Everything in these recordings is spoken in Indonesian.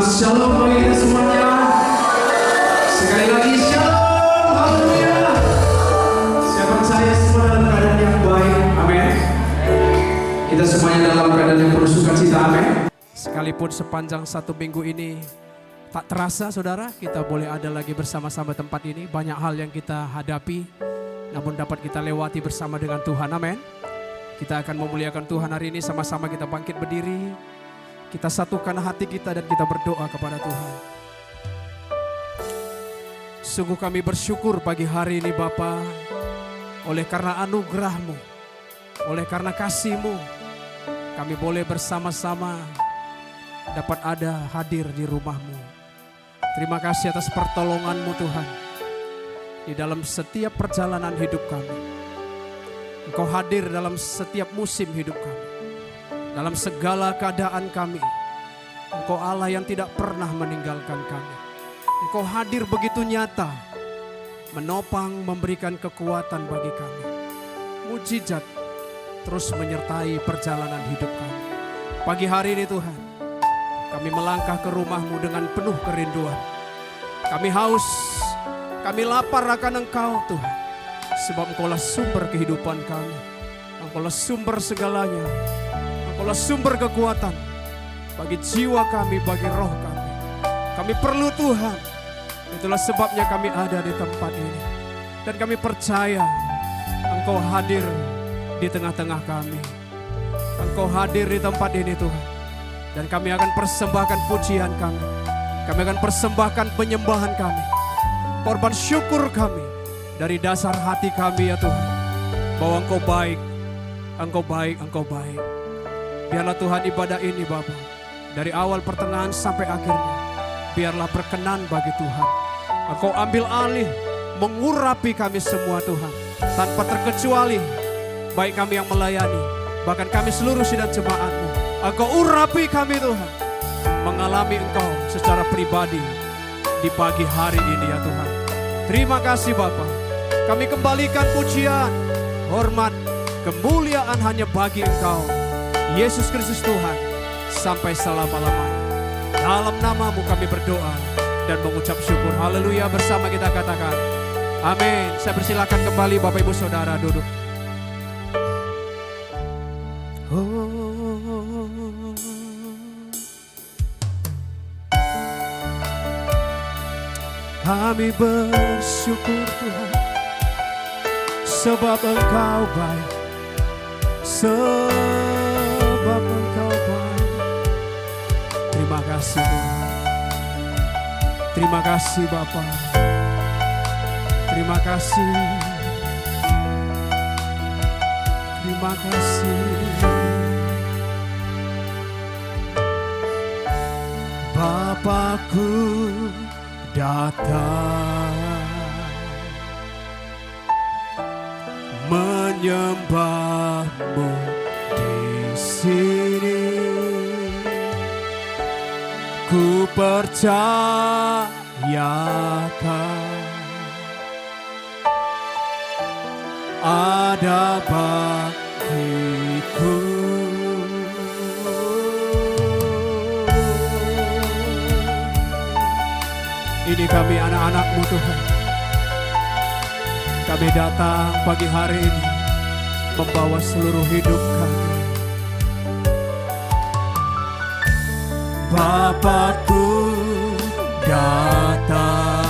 Shalom bagi kita semuanya. Sekali lagi shalom, haleluya. Saya percaya semua dalam keadaan yang baik, amin. Kita semuanya dalam keadaan yang penuh sukacita, amin. Sekalipun sepanjang satu minggu ini tak terasa saudara, kita boleh ada lagi bersama-sama tempat ini. Banyak hal yang kita hadapi, namun dapat kita lewati bersama dengan Tuhan, amin. Kita akan memuliakan Tuhan hari ini, sama-sama kita bangkit berdiri. Kita satukan hati kita dan kita berdoa kepada Tuhan. Sungguh kami bersyukur pagi hari ini Bapa, oleh karena anugerah-Mu, oleh karena kasih-Mu, kami boleh bersama-sama dapat ada hadir di rumah-Mu. Terima kasih atas pertolongan-Mu Tuhan, di dalam setiap perjalanan hidup kami. Engkau hadir dalam setiap musim hidup kami. Dalam segala keadaan kami, Engkau Allah yang tidak pernah meninggalkan kami. Engkau hadir begitu nyata, menopang, memberikan kekuatan bagi kami. Mujizat terus menyertai perjalanan hidup kami. Pagi hari ini Tuhan, kami melangkah ke rumah-Mu dengan penuh kerinduan. Kami haus, kami lapar akan Engkau Tuhan. Sebab Engkaulah sumber kehidupan kami. Engkaulah sumber segalanya. Engkaulah sumber kekuatan bagi jiwa kami, bagi roh kami. Kami perlu Tuhan. Itulah sebabnya kami ada di tempat ini. Dan kami percaya Engkau hadir di tengah-tengah kami. Engkau hadir di tempat ini Tuhan. Dan kami akan persembahkan pujian kami. Kami akan persembahkan penyembahan kami. Korban syukur kami dari dasar hati kami ya Tuhan. Bahwa Engkau baik, Engkau baik, Engkau baik. Biarlah Tuhan ibadah ini Bapa, dari awal pertengahan sampai akhirnya, biarlah berkenan bagi Tuhan. Engkau ambil alih, mengurapi kami semua Tuhan. Tanpa terkecuali, baik kami yang melayani, bahkan kami seluruh sidang jemaat-Mu. Engkau urapi kami Tuhan, mengalami Engkau secara pribadi di pagi hari ini ya Tuhan. Terima kasih Bapa, kami kembalikan pujian, hormat, kemuliaan hanya bagi Engkau. Yesus Kristus Tuhan, sampai selama-lamanya. Dalam nama-Mu kami berdoa dan mengucap syukur. Haleluya, bersama kita katakan amin. Saya persilakan kembali Bapak Ibu Saudara duduk. Kami bersyukur Tuhan, sebab Engkau baik. Sebab Engkau baik. Terima kasih Tuhan. Terima kasih Bapa. Terima kasih. Terima kasih. Bapakku datang menyembah-Mu di sini. Ku percayakan ada bagiku. Ini kami anak-anak-Mu Tuhan. Kami datang pagi hari ini membawa seluruh hidup kami. Bapakku datang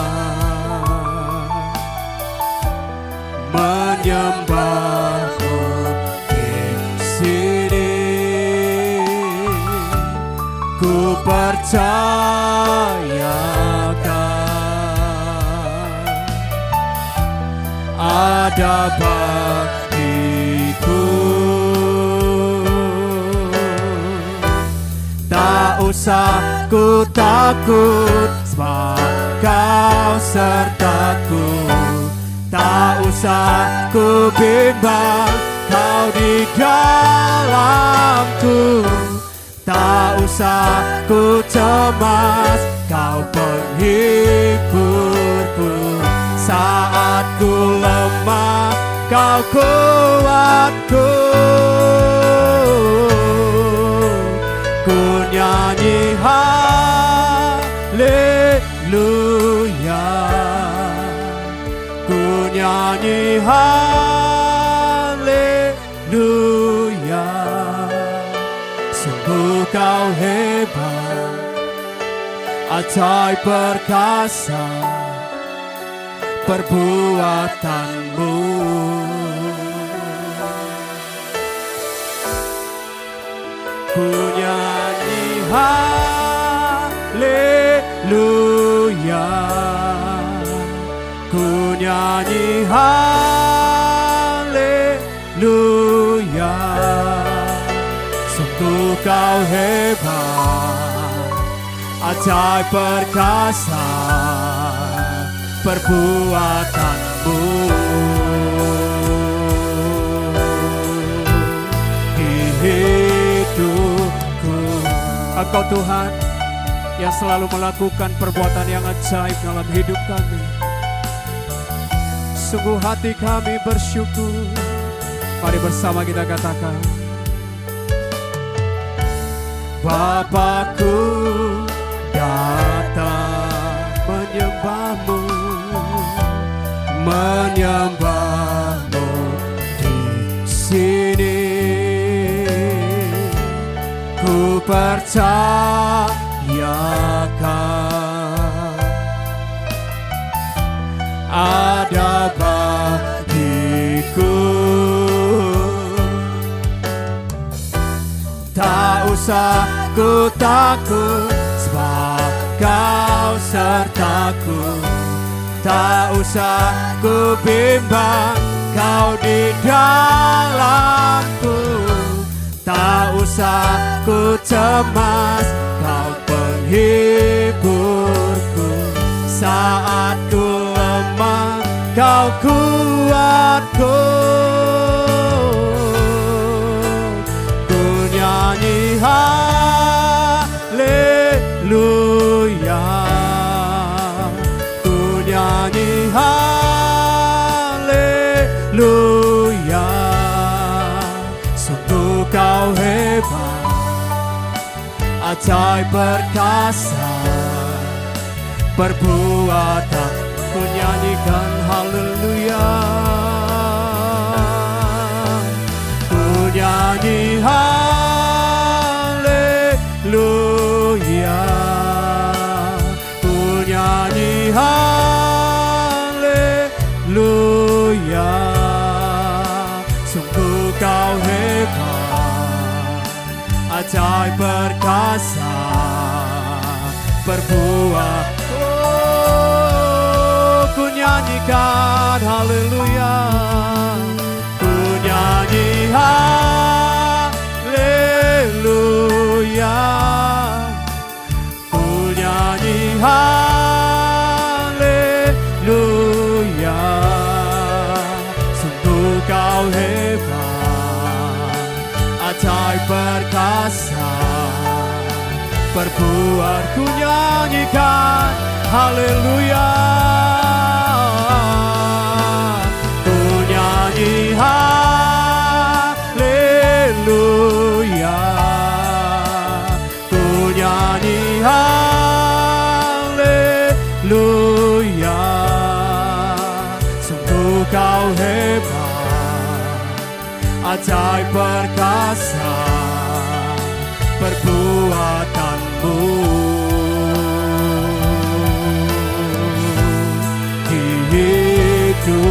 menyembah-Mu di sini. Ku percayakan ada bagiku. Tak usah ku takut, sebab Kau sertaku. Tak usah ku bimbang, Kau di dalamku. Tak usah ku cemas, Kau penghiburku. Saat ku lemah, Kau kuatku. Ku nyanyi haleluya, haleluya. Ku nyanyi haleluya. Sungguh kau hebat, ajaib perkasa perbuatanmu. Ku nyanyi haleluya. Ku nyanyi haleluya. Sungguh kau hebat, ajaib perkasa perbuatanmu. Hidupku, Engkau Tuhan yang selalu melakukan perbuatan yang ajaib dalam hidup kami. Sungguh hati kami bersyukur. Mari bersama kita katakan, Bapakku datang menyembahmu, menyembahmu di sini. Ku percayakan ada bagiku. Tak usah ku takut, sebab kau sertaku. Tak usah ku bimbang, kau di dalamku. Tak usah ku cemas, kau penghiburku. Saat ku lemah, kau kuatku. Ku nyanyi haleluya. Ku nyanyi haleluya. Sungguh kau hebat, ajaib perkasa perbuatan. Ku nyanyikan haleluya. Ku nyanyi haleluya. Ku nyanyi haleluya. Sungguh kau hebat, ajaib perkasa perbuatan. Ku nyanyikan haleluya. Ku nyanyi haleluya. Ku nyanyi haleluya. Sungguh kau hebat, ajaib perkasa perbuat. Ku nyanyikan haleluya. Ku nyanyi haleluya. Ku nyanyi haleluya. Sungguh kau hebat, ajaib perkasa perbuatanmu. Hidupku,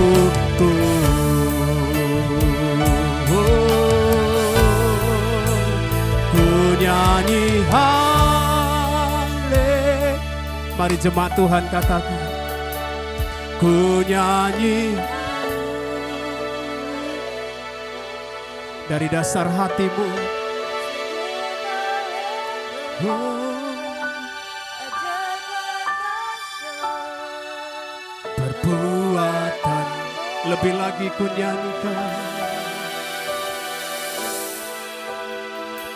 ku nyanyi haleluya. Mari jemaat Tuhan katakan, ku nyanyi dari dasar hatimu. Perbuatan lebih lagi ku nyanyikan.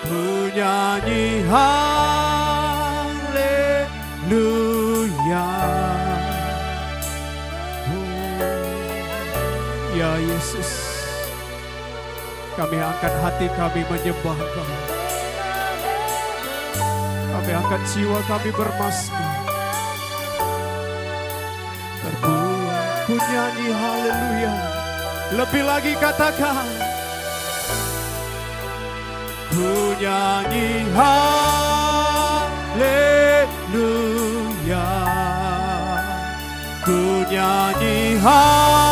Ku nyanyi haleluya. Ya Yesus, kami angkat hati kami menyembah Engkau. Kami angkat jiwa kami bermasmur. Berbuah, ku nyanyi haleluya. Lebih lagi katakan, ku nyanyi haleluya. Ku nyanyi haleluya.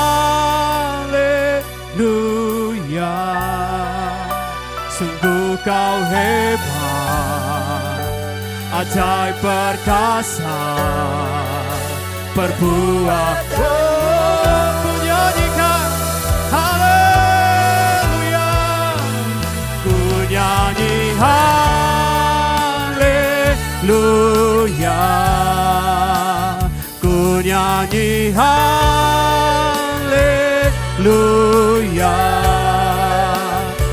Sungguh kau hebat, ajaib perkasa, berbuah. Oh, ku nyanyikan haleluya. Ku nyanyi haleluya. Ku nyanyi haleluya.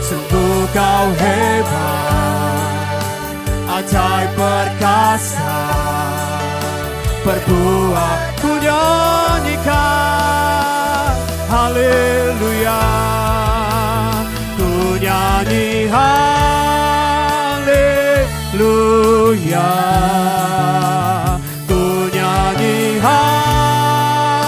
Sungguh kau hebat, ajaib perkasa, berbuah. Ku nyanyikan haleluya. Ku nyanyi haleluya. Ku nyanyi haleluya.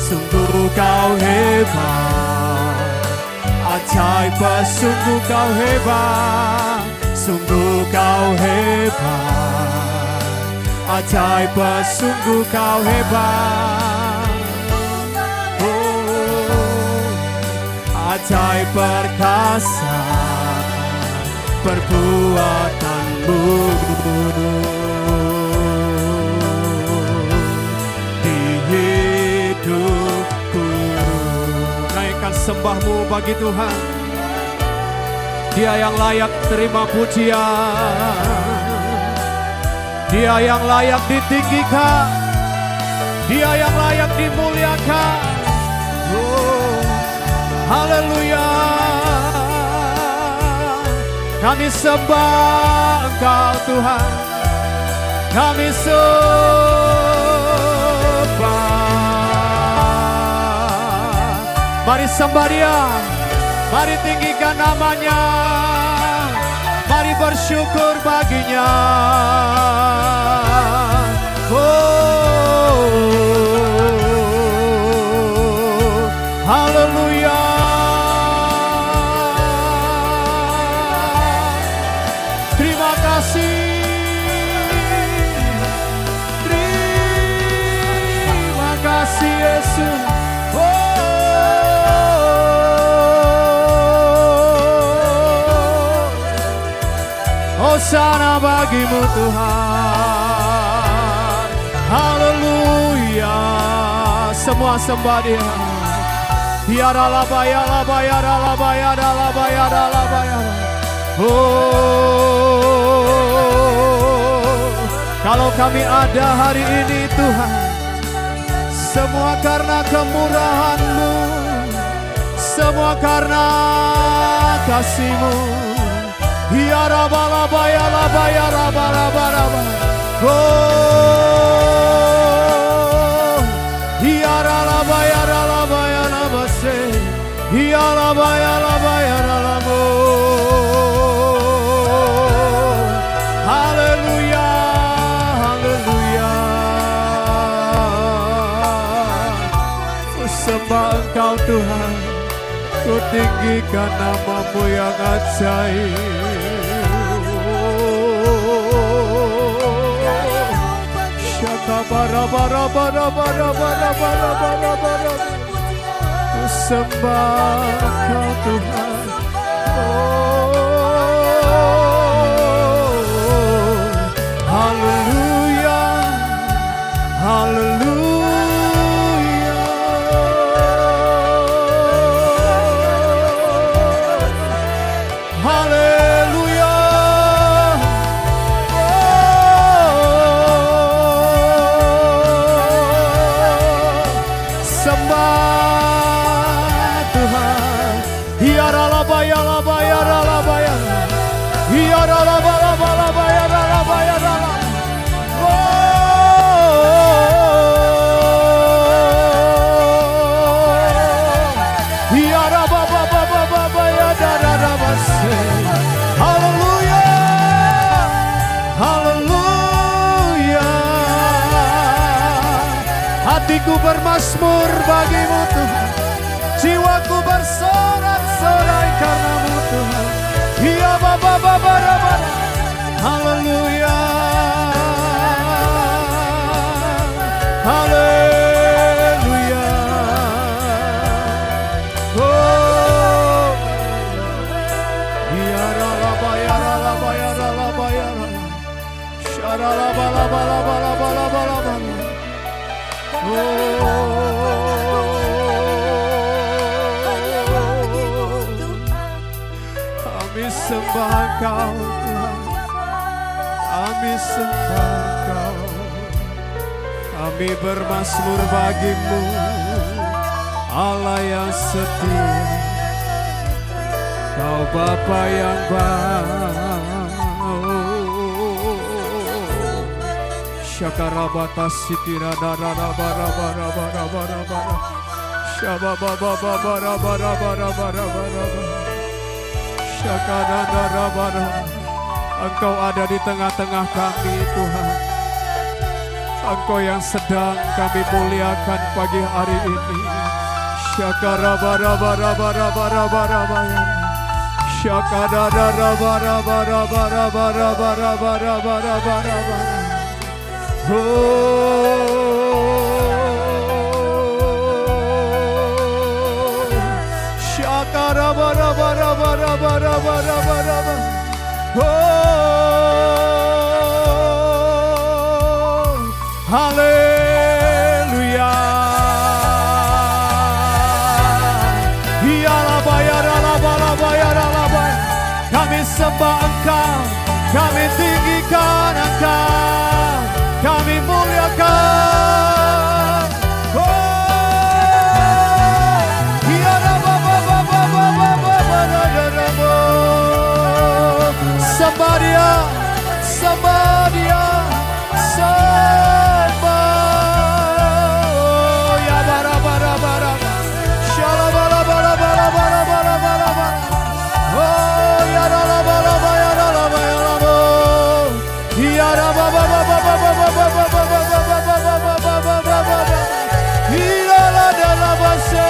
Sungguh kau hebat, ajaib, sungguh kau hebat. Sungguh kau hebat, ajaib, sungguh kau hebat. Oh, ajaib perkasa, perbuatanmu di hidupku. Naikkan sembahmu bagi Tuhan. Dia yang layak terima pujian, Dia yang layak ditinggikan, Dia yang layak dimuliakan. Oh, haleluya. Kami sembah Engkau Tuhan, kami sembah. Mari sembah Dia, mari tinggikan namanya, mari bersyukur baginya. Oh, haleluya. Terima kasih, terima kasih Yesus. Hosana bagimu Tuhan, haleluya. Semua sembah Dia. Oh, kalau kami ada hari ini Tuhan, semua karena kemurahan-Mu, semua karena kasih-Mu. Haleluya, haleluya. Ku sembah Engkau Tuhan, ku tinggikan nama-Mu yang ajaib. Ku sembah Engkau Tuhan. Oh, haleluya, haleluya. Haleluya. Haleluya, haleluya. Hatiku bermasmur bagimu Tuhan, jiwaku bersorak-sorai karena-Mu Tuhan. Ya Baba Baba Baba, haleluya, haleluya. Oh, ya ralaba ya ralaba ya ralaba ya ralaba, syaralaba laba laba laba laba laba. Kami sembah Engkau Tuhan, kami sembah Engkau, kami bermasmur bagimu, Allah yang setia, Kau Bapa yang baik. Syakarabata sitira dara bara bara bara bara bara, syababa baba bara bara bara bara bara, syakadara bara. Engkau ada di tengah-tengah kami Tuhan, Engkau yang sedang kami muliakan pagi hari ini. Syakarabara bara bara bara bara bara, syakadara bara bara bara bara bara bara bara bara bara. Oh, syakara bara bara bara bara bara bara. Oh, haleluya. Ya laba ya laba laba ya laba. Kami sembah Engkau, kami tinggikan Engkau, kami muliakan. Oh, ya Rabba Baba Baba Baba Baba. Sembah Dia, sembah Dia, sembah. Oh, ya bara bara bara, shalabala bara bara bara bara bara. Oh, ya Rabba Baba ya Rabba ya Rabba. Ya Rabba Baba Baba Baba Baba Baba Baba Baba Baba. Ya la da la base,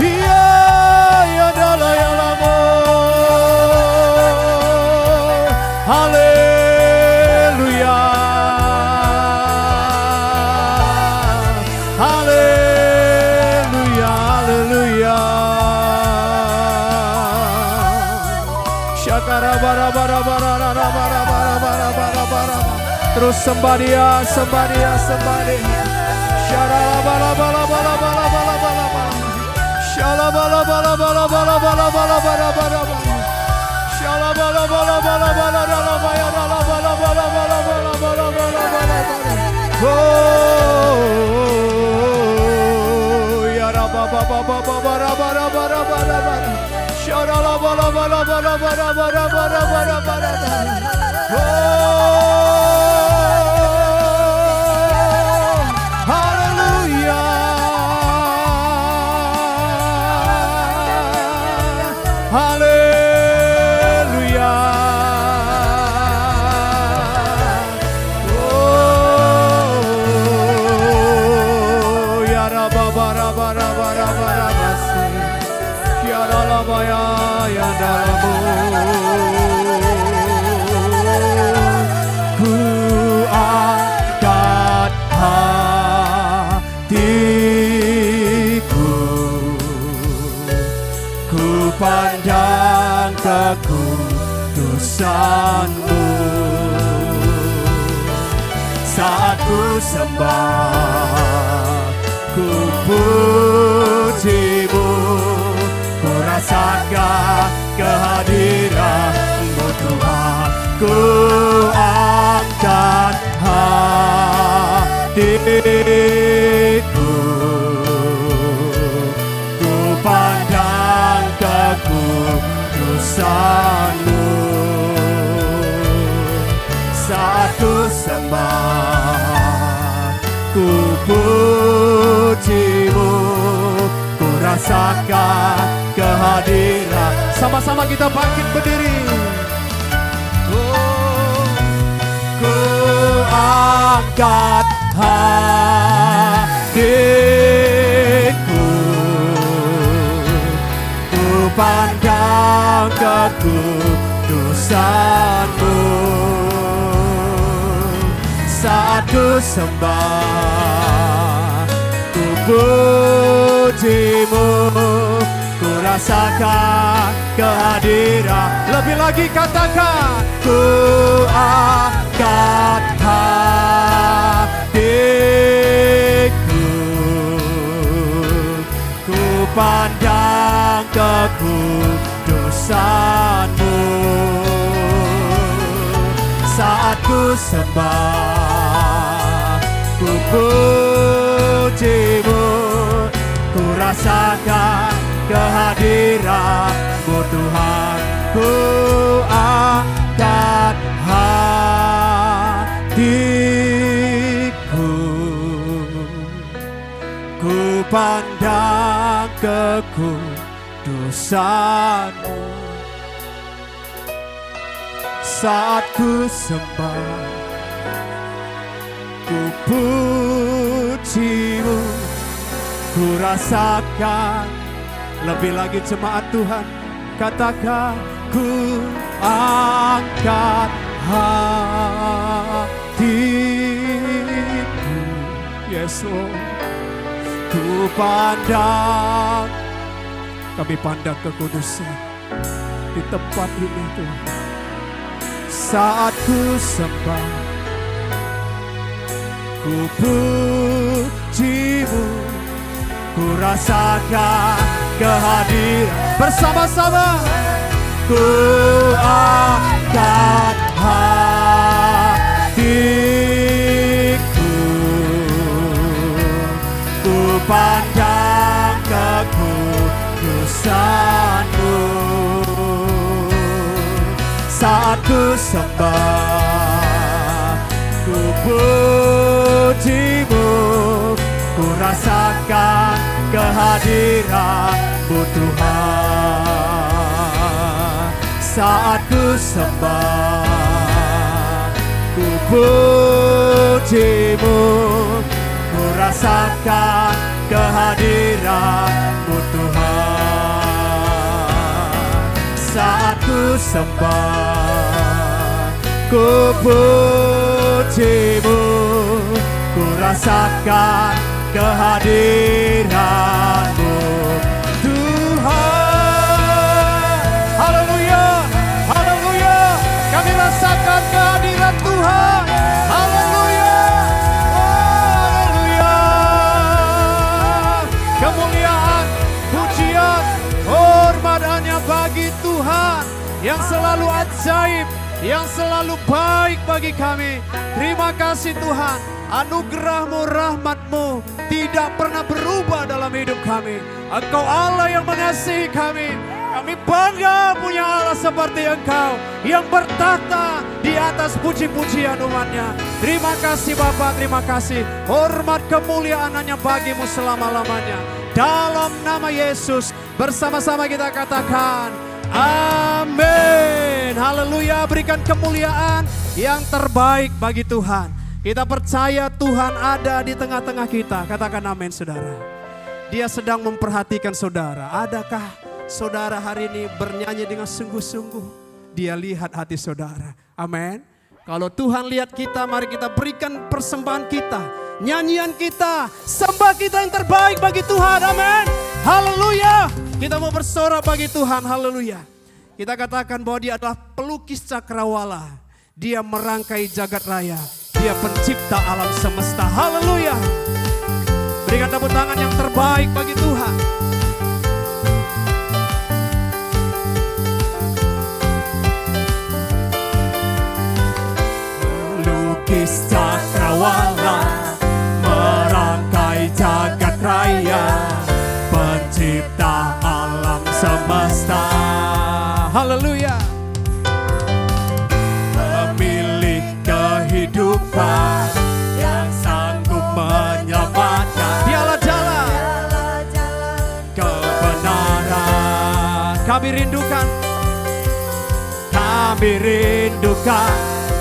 ya da la ya la mo. Haleluya, haleluya, haleluya. Syakara bara bara bara bara bara bara bara bara. Terus sembah Dia, sembah Dia, sembah Dia. Syarala bala bala bala bala bala bala bala. Syala bala bala bala bala bala bala bala bala. Syala bala bala bala bala bala bala bala bala bala bala bala bala bala. Oh, ya Rabba Baba Baba bara bara bara bara bara. Syarala bala bala bala bala bala bala bala bala. Oh, haleluya, haleluya. Oh, ya Rabba bara bara bara bara basi, ya Rabba ya dalamu. Pandang kekudusan-Mu saat ku sembah, ku puji-Mu, ku rasakan kehadiran-Mu Tuhan. Ku angkat hatiku, ku pandang kekudusan-Mu saat ku sembah, ku puji-Mu, ku rasakan kehadiran. Sama-sama kita bangkit berdiri. Ku angkat hati kekudusan-Mu. Saat ku sembah, ku puji-Mu, ku rasakan kehadiran. Lebih lagi katakan, ku angkat hatiku, ku pandang kekudusan-Mu. Saat ku sembah, ku puji-Mu, ku rasakan kehadiran-Mu Tuhan. Ku angkat hatiku, ku pandang kekudusan-Mu. Saat ku sembah, ku puji-Mu, ku rasakan. Lebih lagi jemaat Tuhan, katakan, ku angkat hatiku. Yes Lord, ku pandang. Kami pandang kekudusan di tempat ini Tuhan. Saat ku sembah, ku puji-Mu, ku rasakan kehadiran. Bersama-sama, ku angkat hatiku, ku pandang kekudusan-Mu. Saat ku sembah, ku puji-Mu, ku rasakan kehadiran-Mu Tuhan. Saat ku sembah, ku puji-Mu, ku rasakan kehadiran-Mu Tuhan. Saat ku sembah, ku puji-Mu, ku rasakan kehadiran-Mu Tuhan. Haleluya, haleluya. Kami rasakan kehadiran Tuhan. Haleluya, haleluya. Kemuliaan, pujian, hormat hanya bagi Tuhan yang selalu ajaib, yang selalu baik bagi kami. Terima kasih Tuhan, anugerah-Mu, rahmat-Mu tidak pernah berubah dalam hidup kami. Engkau Allah yang mengasihi kami. Kami bangga punya Allah seperti Engkau yang bertahta di atas puji-pujian umat-Nya. Terima kasih Bapa, terima kasih. Hormat kemuliaan hanya bagi-Mu selama-lamanya. Dalam nama Yesus bersama-sama kita katakan amin. Haleluya, berikan kemuliaan yang terbaik bagi Tuhan. Kita percaya Tuhan ada di tengah-tengah kita. Katakan amin saudara. Dia sedang memperhatikan saudara. Adakah saudara hari ini bernyanyi dengan sungguh-sungguh? Dia lihat hati saudara. Amin. Kalau Tuhan lihat kita, mari kita berikan persembahan kita, nyanyian kita, sembah kita yang terbaik bagi Tuhan. Amin. Haleluya. Kita mau bersorak bagi Tuhan. Haleluya. Kita katakan bahwa Dia adalah pelukis cakrawala. Dia merangkai jagat raya. Dia pencipta alam semesta. Haleluya. Berikan tepuk tangan yang terbaik bagi Tuhan. Pelukis cakrawala, merangkai jagat raya, pencipta alam semesta. Haleluya. Kehidupan yang sanggup menyelamatkan. Dialah jalan kebenaran. Kami rindukan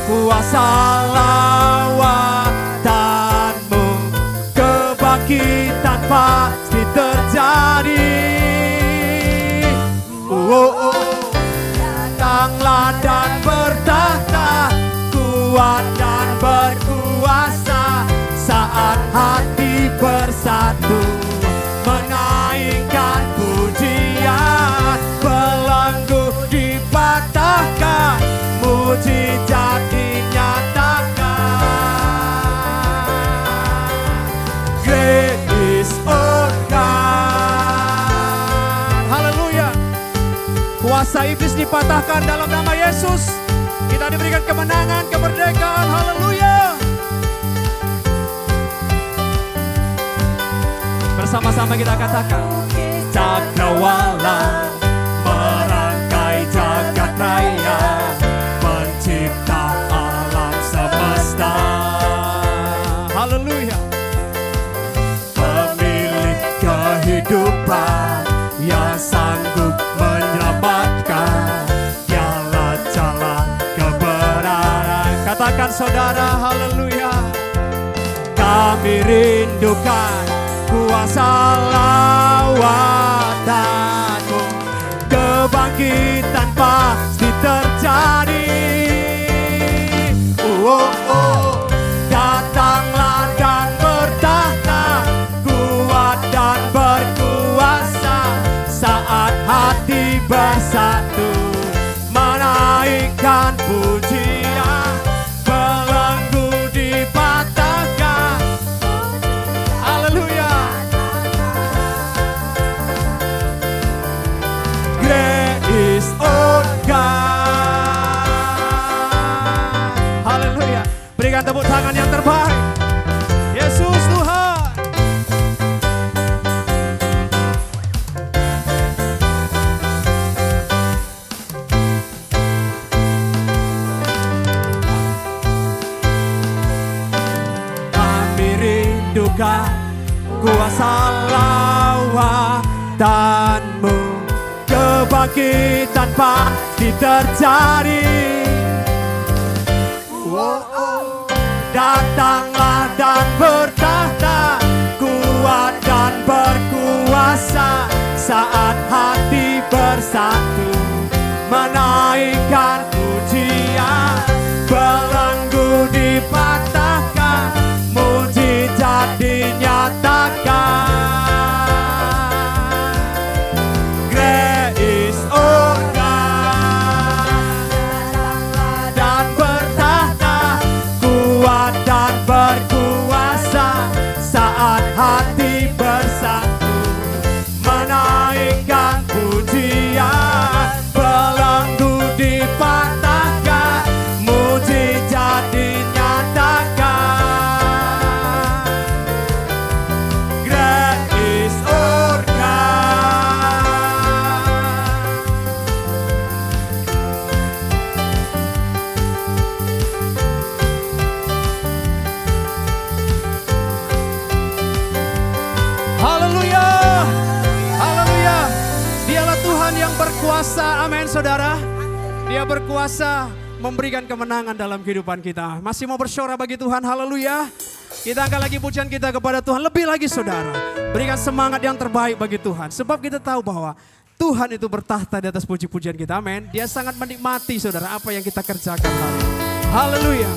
kuasa lawatan-Mu. Kebangkitan pasti terjadi. dipatahkan dalam nama Yesus. Kita diberikan kemenangan, kemerdekaan. Haleluya. Bersama-sama kita katakan, cakrawala merangkai jagat raya, pencipta alam semesta. Haleluya. Pemilik kehidupan yang sanggup menyelamatkan, dialah jalan kebenaran. Katakan saudara, haleluya. Kami rindukan kuasa lawatanmu, kebangkitan pasti terjadi. Datanglah dan bertahta, kuat dan berkuasa, saat hati bersatu menaikkan pujian, belenggu dipatahkan. Haleluya. Great is our God. Haleluya. Berikan tepuk tangan yang terbaik. Yesus Tuhan. Kami rindukan kuasa lawatanmu, kebangkitan pasti terjadi. Datanglah dan bertahta, kuat dan berkuasa, saat hati bersatu menaikkan pujian, belenggu dipatahkan, mujizat dinyatakan. Great is our God. Dan bertahta, kuat dan berkuasa, saat hati bersatu menaikkan pujian, belenggu dipatahkan, mujizat dinyatakan. Great is our God. Haleluya. Haleluya. Dialah Tuhan yang berkuasa. Amin saudara. Dia berkuasa memberikan kemenangan dalam kehidupan kita. Masih mau bersorak bagi Tuhan. Haleluya. Kita angkat lagi pujian kita kepada Tuhan. Lebih lagi saudara, berikan semangat yang terbaik bagi Tuhan. Sebab kita tahu bahwa Tuhan itu bertahta di atas puji-pujian kita. Amin. Dia sangat menikmati saudara apa yang kita kerjakan hari ini. Haleluya.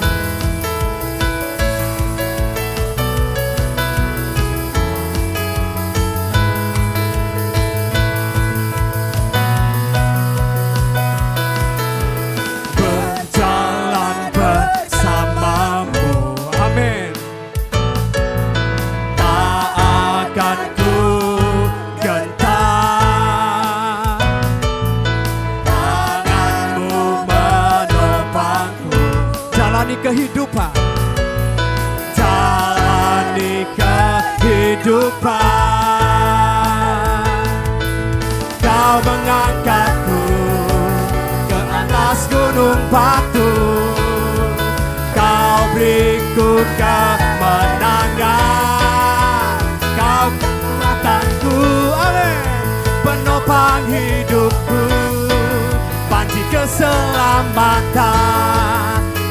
Berjalan bersamamu. Amin. Tak akan ku gentar, tanganmu menopangku. Jalani kehidupan, jalani kehidupan. Kau mengangkatku ke atas gunung batu, kau beriku kemenangan, kau kekuatanku, amin, penopang hidupku, panci keselamatan.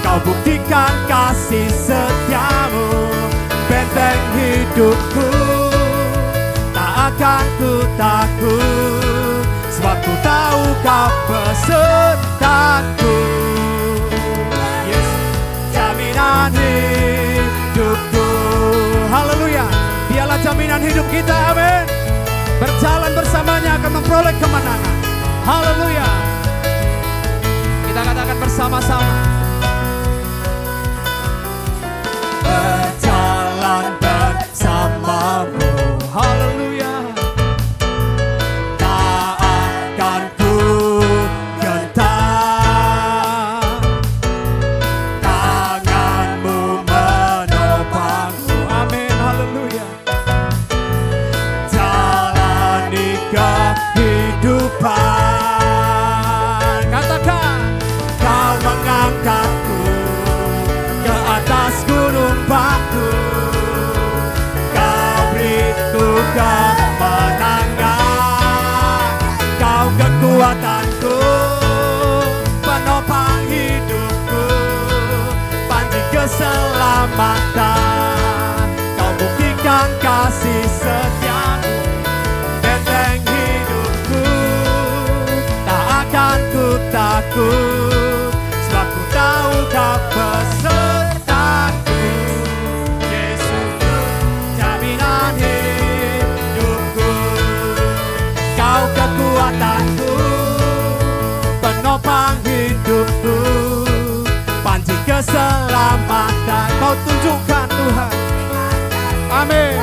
Kau buktikan kasih setiamu, benteng hidupku, tak akan ku takut, sebab ku tahu kau besertaku. Yes, jaminan hidupku. Haleluya. Dialah jaminan hidup kita, amin. Berjalan bersamanya akan memperoleh kemenangan. Haleluya. Kita katakan bersama-sama. Berjalan bersamamu. Haleluya. Tak akan ku gentar, kemenangan. Kau kekuatanku, penopang hidupku, panji keselamatan. Kau buktikan kasih setiamu, benteng hidupku. Tak akan ku takut, sebab ku tahu kau besertaku. Yesus, jaminan hidupku. Kau kekuatanku, penopang hidupku, panji keselamatan. Kau tunjukkan Tuhan, amin.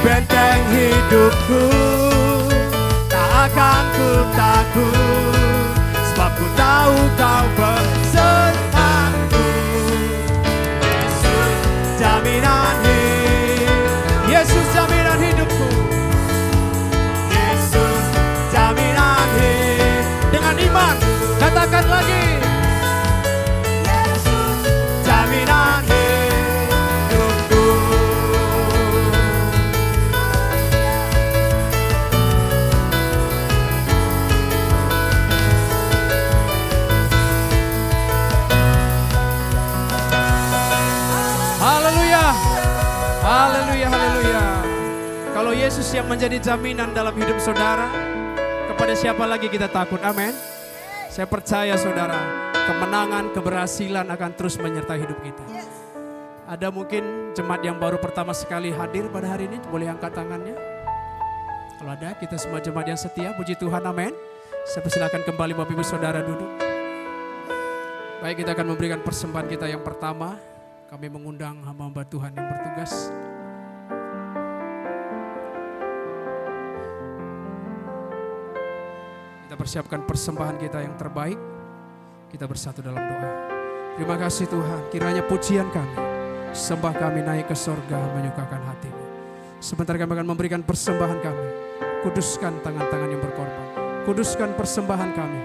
Benteng hidupku, tak akan ku takut, sebab ku tahu kau besertaku. Yesus, jaminan hidup. Yesus, jaminan hidupku. Yesus, jaminan hidup. Dengan iman, katakan lagi. Yesus, jaminan hidupku. Haleluya, haleluya, haleluya. Kalau Yesus yang menjadi jaminan dalam hidup saudara, kepada siapa lagi kita takut? Amin. Saya percaya saudara, kemenangan, keberhasilan akan terus menyertai hidup kita. Ada mungkin jemaat yang baru pertama sekali hadir pada hari ini, boleh angkat tangannya. Kalau ada, kita semua jemaat yang setia, puji Tuhan, amin. Saya persilakan kembali Bapak Ibu Saudara duduk. Baik, kita akan memberikan persembahan kita yang pertama. Kami mengundang hamba-hamba Tuhan yang bertugas. Kita persiapkan persembahan kita yang terbaik. Kita bersatu dalam doa. Terima kasih Tuhan, kiranya pujian kami, sembah kami naik ke sorga menyukakan hati-Mu. Sebentar kami akan memberikan persembahan kami. Kuduskan tangan-tangan yang berkorban. Kuduskan persembahan kami.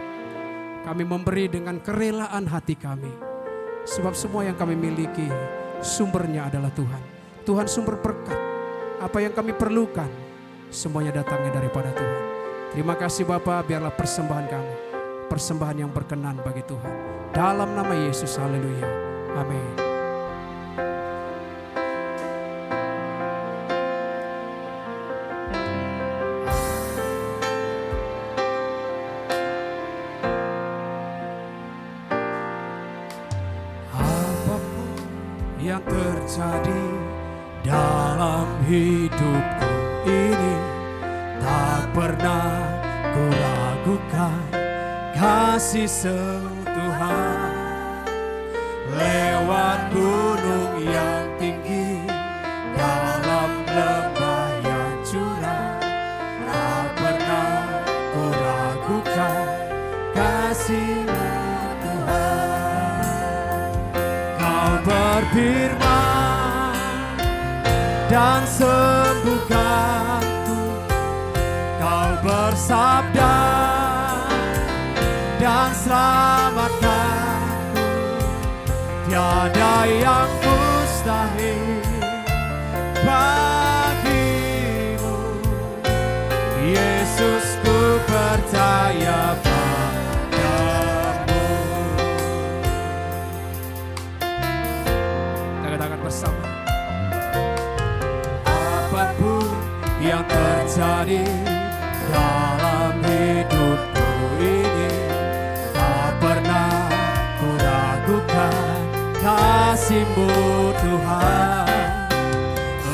Kami memberi dengan kerelaan hati kami. Sebab semua yang kami miliki, sumbernya adalah Tuhan. Tuhan sumber berkat. Apa yang kami perlukan, semuanya datangnya daripada Tuhan. Terima kasih Bapa, biarlah persembahan kami, persembahan yang berkenan bagi Tuhan. Dalam nama Yesus, haleluya. Amin. Yang terjadi dalam hidupku ini, tak pernah ku ragukan kasih Tuhan. Lewat gunung yang tinggi, dalam lembah yang curam, tak pernah ku ragukan kasih-Mu Tuhan. Kau berfirman dan sembuhkanku, Kau bersabda dan selamatkanku. Tiada yang mustahil bagi-Mu, Yesus, ku percaya padamu. Tangan-tangan bersama. Apapun yang terjadi dalam hidupku ini, tak pernah ku ragukan kasih-Mu Tuhan.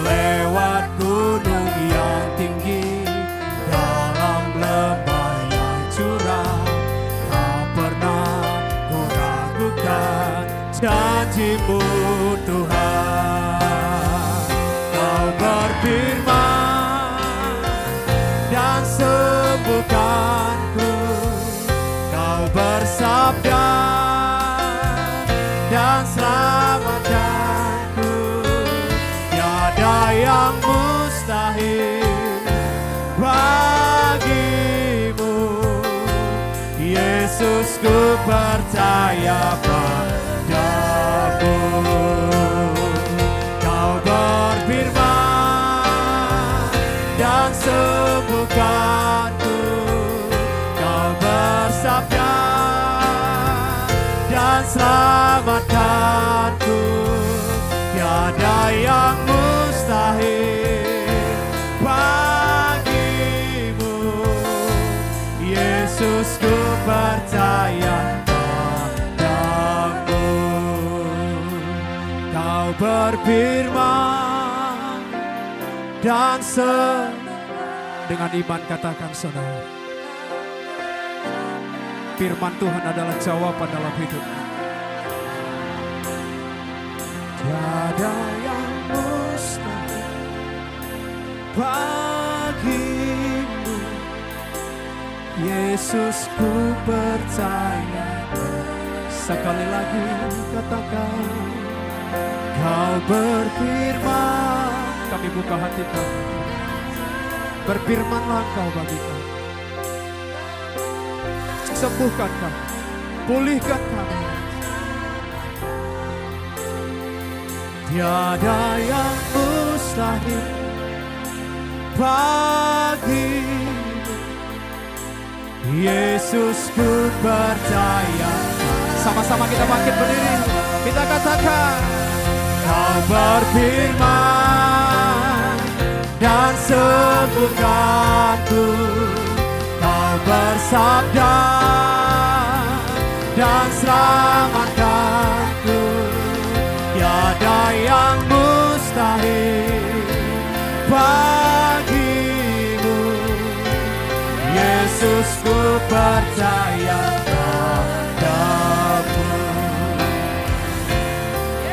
Lewat gunung yang tinggi, dalam lembah yang curam, tak pernah ku ragukan janji-Mu Tuhan. Kau berfirman dan sembuhkanku, Kau bersabda dan selamatkanku. Tiada yang mustahil bagi-Mu, Yesus, ku percaya padamu. Kau berfirman selamatkanku. Tiada yang mustahil bagimu, Yesus, ku percaya padamu. Kau berfirman dan dengan iman katakan saudara, firman Tuhan adalah jawaban dalam hidupmu. Tiada yang mustahil bagimu, Yesus, ku percaya. Sekali lagi katakan, kau berfirman. Kami buka hati kami, berfirmanlah kau bagi kami. Sembuhkan kami, pulihkan kami. Tiada yang mustahil bagimu, Yesus, ku percaya. Sama-sama kita bangkit berdiri, kita katakan, kau berfirman dan sembuhkanku. Kau bersabda dan selamatkanku. Tiada yang mustahil bagimu, Yesus, ku percaya padamu.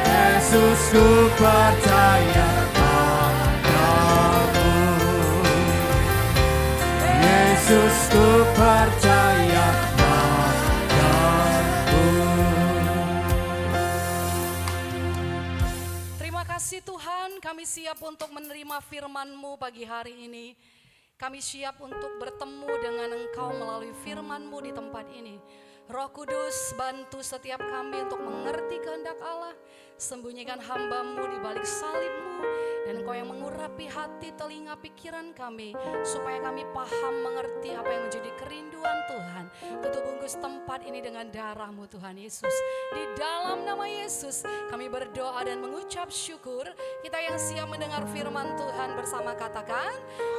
Yesus, ku percaya padamu. Yesus, ku percaya padamu. Terima kasih Tuhan, kami siap untuk menerima firman-Mu pagi hari ini. Kami siap untuk bertemu dengan Engkau melalui firman-Mu di tempat ini. Roh Kudus, bantu setiap kami untuk mengerti kehendak Allah. Sembunyikan hamba-Mu di balik salib-Mu, dan Engkau yang mengurapi hati, telinga, pikiran kami, supaya kami paham mengerti apa yang menjadi kerinduan Tuhan. Tutup bungkus tempat ini dengan darah-Mu Tuhan Yesus. Di dalam nama Yesus kami berdoa dan mengucap syukur. Kita yang siap mendengar firman Tuhan bersama katakan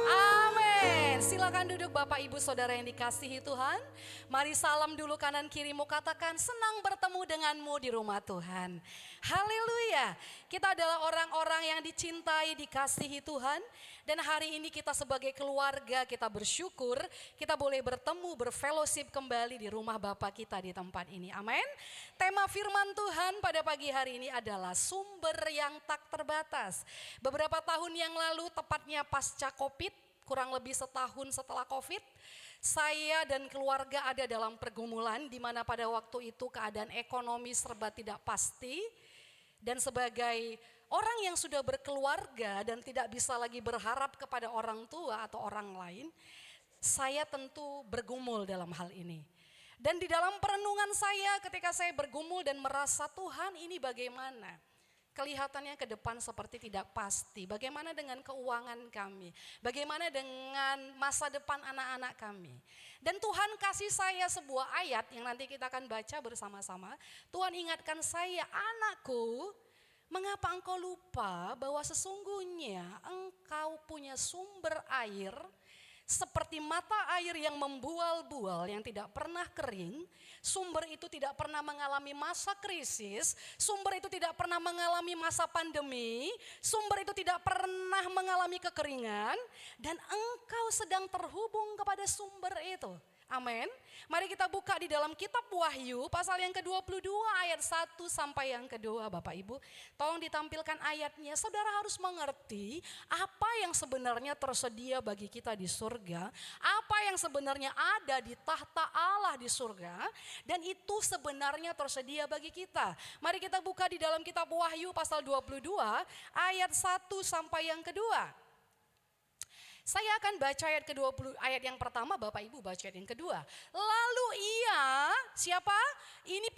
amin. Silakan duduk Bapak Ibu Saudara yang dikasihi Tuhan. Mari salam dulu kanan kirimu, katakan senang bertemu denganmu di rumah Tuhan. Haleluya. Kita adalah orang-orang yang dicintai, dikasihi Tuhan. Dan hari ini kita sebagai keluarga, kita bersyukur kita boleh bertemu, berfellowship kembali di rumah Bapa kita di tempat ini. Amin. Tema firman Tuhan pada pagi hari ini adalah sumber yang tak terbatas. Beberapa tahun yang lalu, tepatnya pasca Covid, kurang lebih setahun setelah Covid, saya dan keluarga ada dalam pergumulan di mana pada waktu itu keadaan ekonomi serba tidak pasti. Dan sebagai orang yang sudah berkeluarga dan tidak bisa lagi berharap kepada orang tua atau orang lain, saya tentu bergumul dalam hal ini. Dan di dalam perenungan saya ketika saya bergumul dan merasa Tuhan ini bagaimana? Kelihatannya ke depan seperti tidak pasti. Bagaimana dengan keuangan kami? Bagaimana dengan masa depan anak-anak kami? Dan Tuhan kasih saya sebuah ayat yang nanti kita akan baca bersama-sama. Tuhan ingatkan saya, anakku, mengapa engkau lupa bahwa sesungguhnya engkau punya sumber air seperti mata air yang membual-bual, yang tidak pernah kering. Sumber itu tidak pernah mengalami masa krisis, sumber itu tidak pernah mengalami masa pandemi, sumber itu tidak pernah mengalami kekeringan, dan engkau sedang terhubung kepada sumber itu. Amin. Mari kita buka di dalam kitab Wahyu pasal yang ke-22 ayat 1 sampai yang kedua, Bapak Ibu. Tolong ditampilkan ayatnya. Saudara harus mengerti apa yang sebenarnya tersedia bagi kita di surga, apa yang sebenarnya ada di tahta Allah di surga, dan itu sebenarnya tersedia bagi kita. Mari kita buka di dalam kitab Wahyu pasal 22 ayat 1 sampai yang kedua. Saya akan baca ayat ke-20, ayat yang pertama, Bapak Ibu baca ayat yang kedua. Lalu ia, siapa? Ini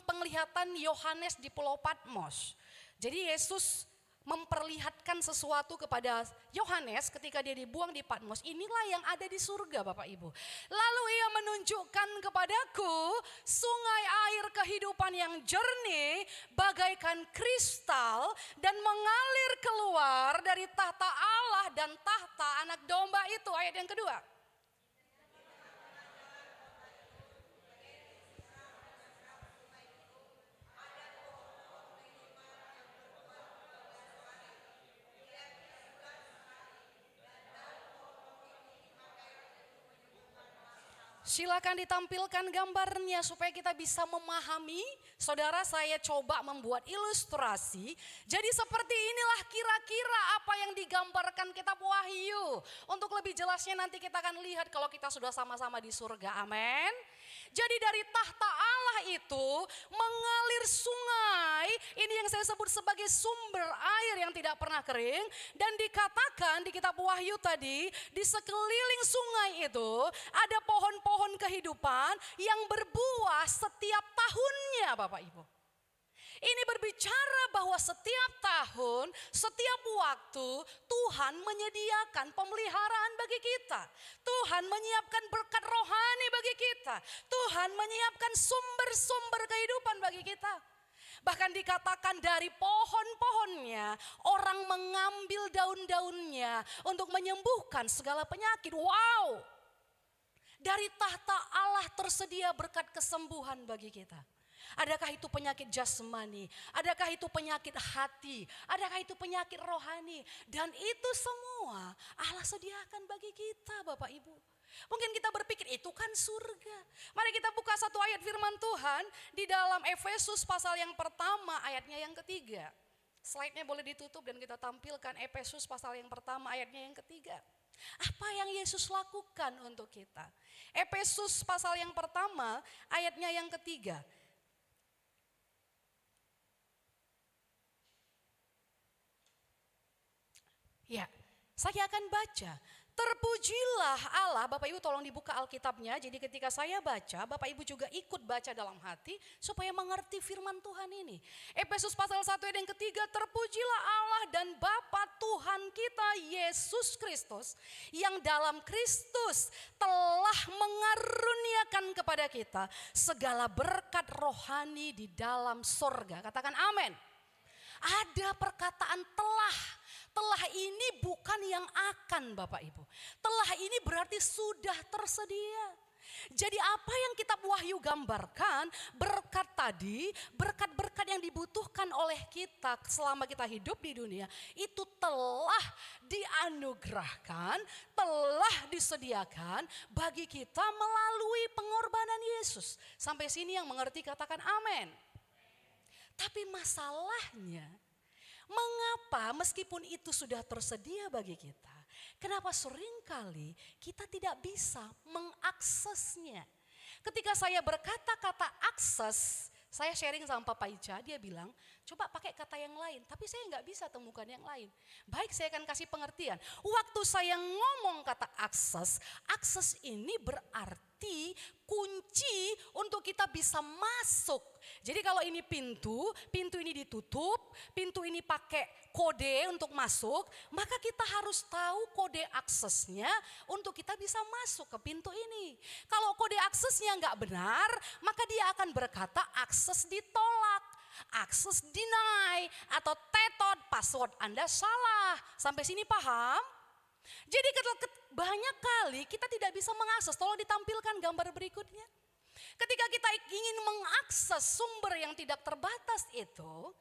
penglihatan Yohanes di Pulau Patmos. Jadi Yesus memperlihatkan sesuatu kepada Yohanes ketika dia dibuang di Patmos. Inilah yang ada di surga Bapak Ibu. Lalu ia menunjukkan kepadaku sungai air kehidupan yang jernih bagaikan kristal dan mengalir keluar dari tahta Allah dan tahta anak domba itu. Ayat yang kedua. Silakan ditampilkan gambarnya supaya kita bisa memahami. Saudara, saya coba membuat ilustrasi. Jadi seperti inilah kira-kira apa yang digambarkan kitab Wahyu. Untuk lebih jelasnya nanti kita akan lihat kalau kita sudah sama-sama di surga. Amin. Jadi dari tahta Allah itu mengalir sungai. Ini yang saya sebut sebagai sumber air yang tidak pernah kering. Dan dikatakan di kitab Wahyu tadi, di sekeliling sungai itu ada pohon-pohon kehidupan yang berbuah setiap tahunnya Bapak Ibu. Ini berbicara bahwa setiap tahun, setiap waktu Tuhan menyediakan pemeliharaan bagi kita. Tuhan menyiapkan berkat rohani bagi kita. Tuhan menyiapkan sumber-sumber kehidupan bagi kita. Bahkan dikatakan dari pohon-pohonnya orang mengambil daun-daunnya untuk menyembuhkan segala penyakit. Wow! Dari tahta Allah tersedia berkat kesembuhan bagi kita. Adakah itu penyakit jasmani? Adakah itu penyakit hati? Adakah itu penyakit rohani? Dan itu semua Allah sediakan bagi kita Bapak Ibu. Mungkin kita berpikir itu kan surga. Mari kita buka satu ayat firman Tuhan di dalam Efesus pasal yang pertama ayatnya yang ketiga. Slide-nya boleh ditutup dan kita tampilkan Efesus pasal yang pertama ayatnya yang ketiga. Apa yang Yesus lakukan untuk kita? Efesus pasal yang pertama ayatnya yang ketiga. Ya, saya akan baca. Terpujilah Allah, Bapak Ibu tolong dibuka Alkitabnya. Jadi ketika saya baca, Bapak Ibu juga ikut baca dalam hati supaya mengerti firman Tuhan ini. Efesus pasal 1 ayat yang ketiga, terpujilah Allah dan Bapa Tuhan kita Yesus Kristus yang dalam Kristus telah mengaruniakan kepada kita segala berkat rohani di dalam sorga. Katakan amin. Ada perkataan telah. Telah ini bukan yang akan Bapak Ibu. Telah ini berarti sudah tersedia. Jadi apa yang kitab Wahyu gambarkan, berkat tadi, berkat-berkat yang dibutuhkan oleh kita selama kita hidup di dunia, itu telah dianugerahkan, telah disediakan bagi kita melalui pengorbanan Yesus. Sampai sini yang mengerti katakan amin. Tapi masalahnya, mengapa meskipun itu sudah tersedia bagi kita, kenapa seringkali kita tidak bisa mengaksesnya? Ketika saya berkata kata akses, saya sharing sama Papa Ica, dia bilang coba pakai kata yang lain, tapi saya nggak bisa temukan yang lain. Baik, saya akan kasih pengertian. Waktu saya ngomong kata akses, akses ini berarti kunci untuk kita bisa masuk. Jadi kalau ini pintu, pintu ini ditutup, pintu ini pakai kode untuk masuk, maka kita harus tahu kode aksesnya untuk kita bisa masuk ke pintu ini. Kalau kode aksesnya nggak benar, maka dia akan berkata akses ditolak, akses deny, atau tetot, password Anda salah. Sampai sini paham? Jadi banyak kali kita tidak bisa mengakses. Tolong ditampilkan gambar berikutnya. Ketika kita ingin mengakses sumber yang tidak terbatas itu,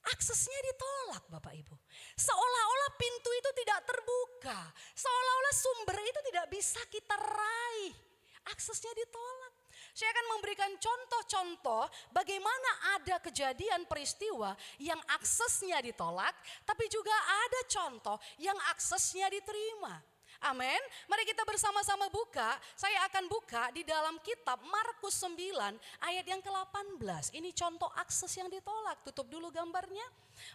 aksesnya ditolak Bapak Ibu. Seolah-olah pintu itu tidak terbuka. Seolah-olah sumber itu tidak bisa kita raih. Aksesnya ditolak. Saya akan memberikan contoh-contoh bagaimana ada kejadian peristiwa yang aksesnya ditolak, tapi juga ada contoh yang aksesnya diterima. Amin. Mari kita bersama-sama buka. Saya akan buka di dalam kitab Markus 9 ayat yang ke-18. Ini contoh akses yang ditolak. Tutup dulu gambarnya.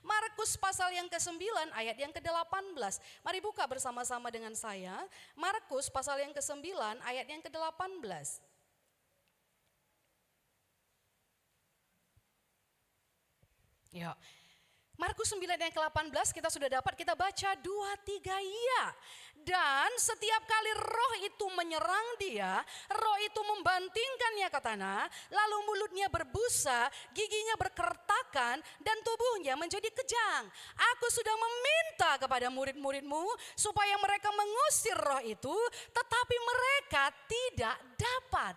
Markus pasal yang ke-9 ayat yang ke-18. Mari buka bersama-sama dengan saya. Markus pasal yang ke-9 ayat yang ke-18. Ya. Markus 9 ayat ke-18 kita sudah dapat, kita baca 2-3 ya. Dan setiap kali roh itu menyerang dia, roh itu membantingkannya ke tanah, lalu mulutnya berbusa, giginya berkertakan, dan tubuhnya menjadi kejang. Aku sudah meminta kepada murid-muridmu supaya mereka mengusir roh itu, tetapi mereka tidak dapat.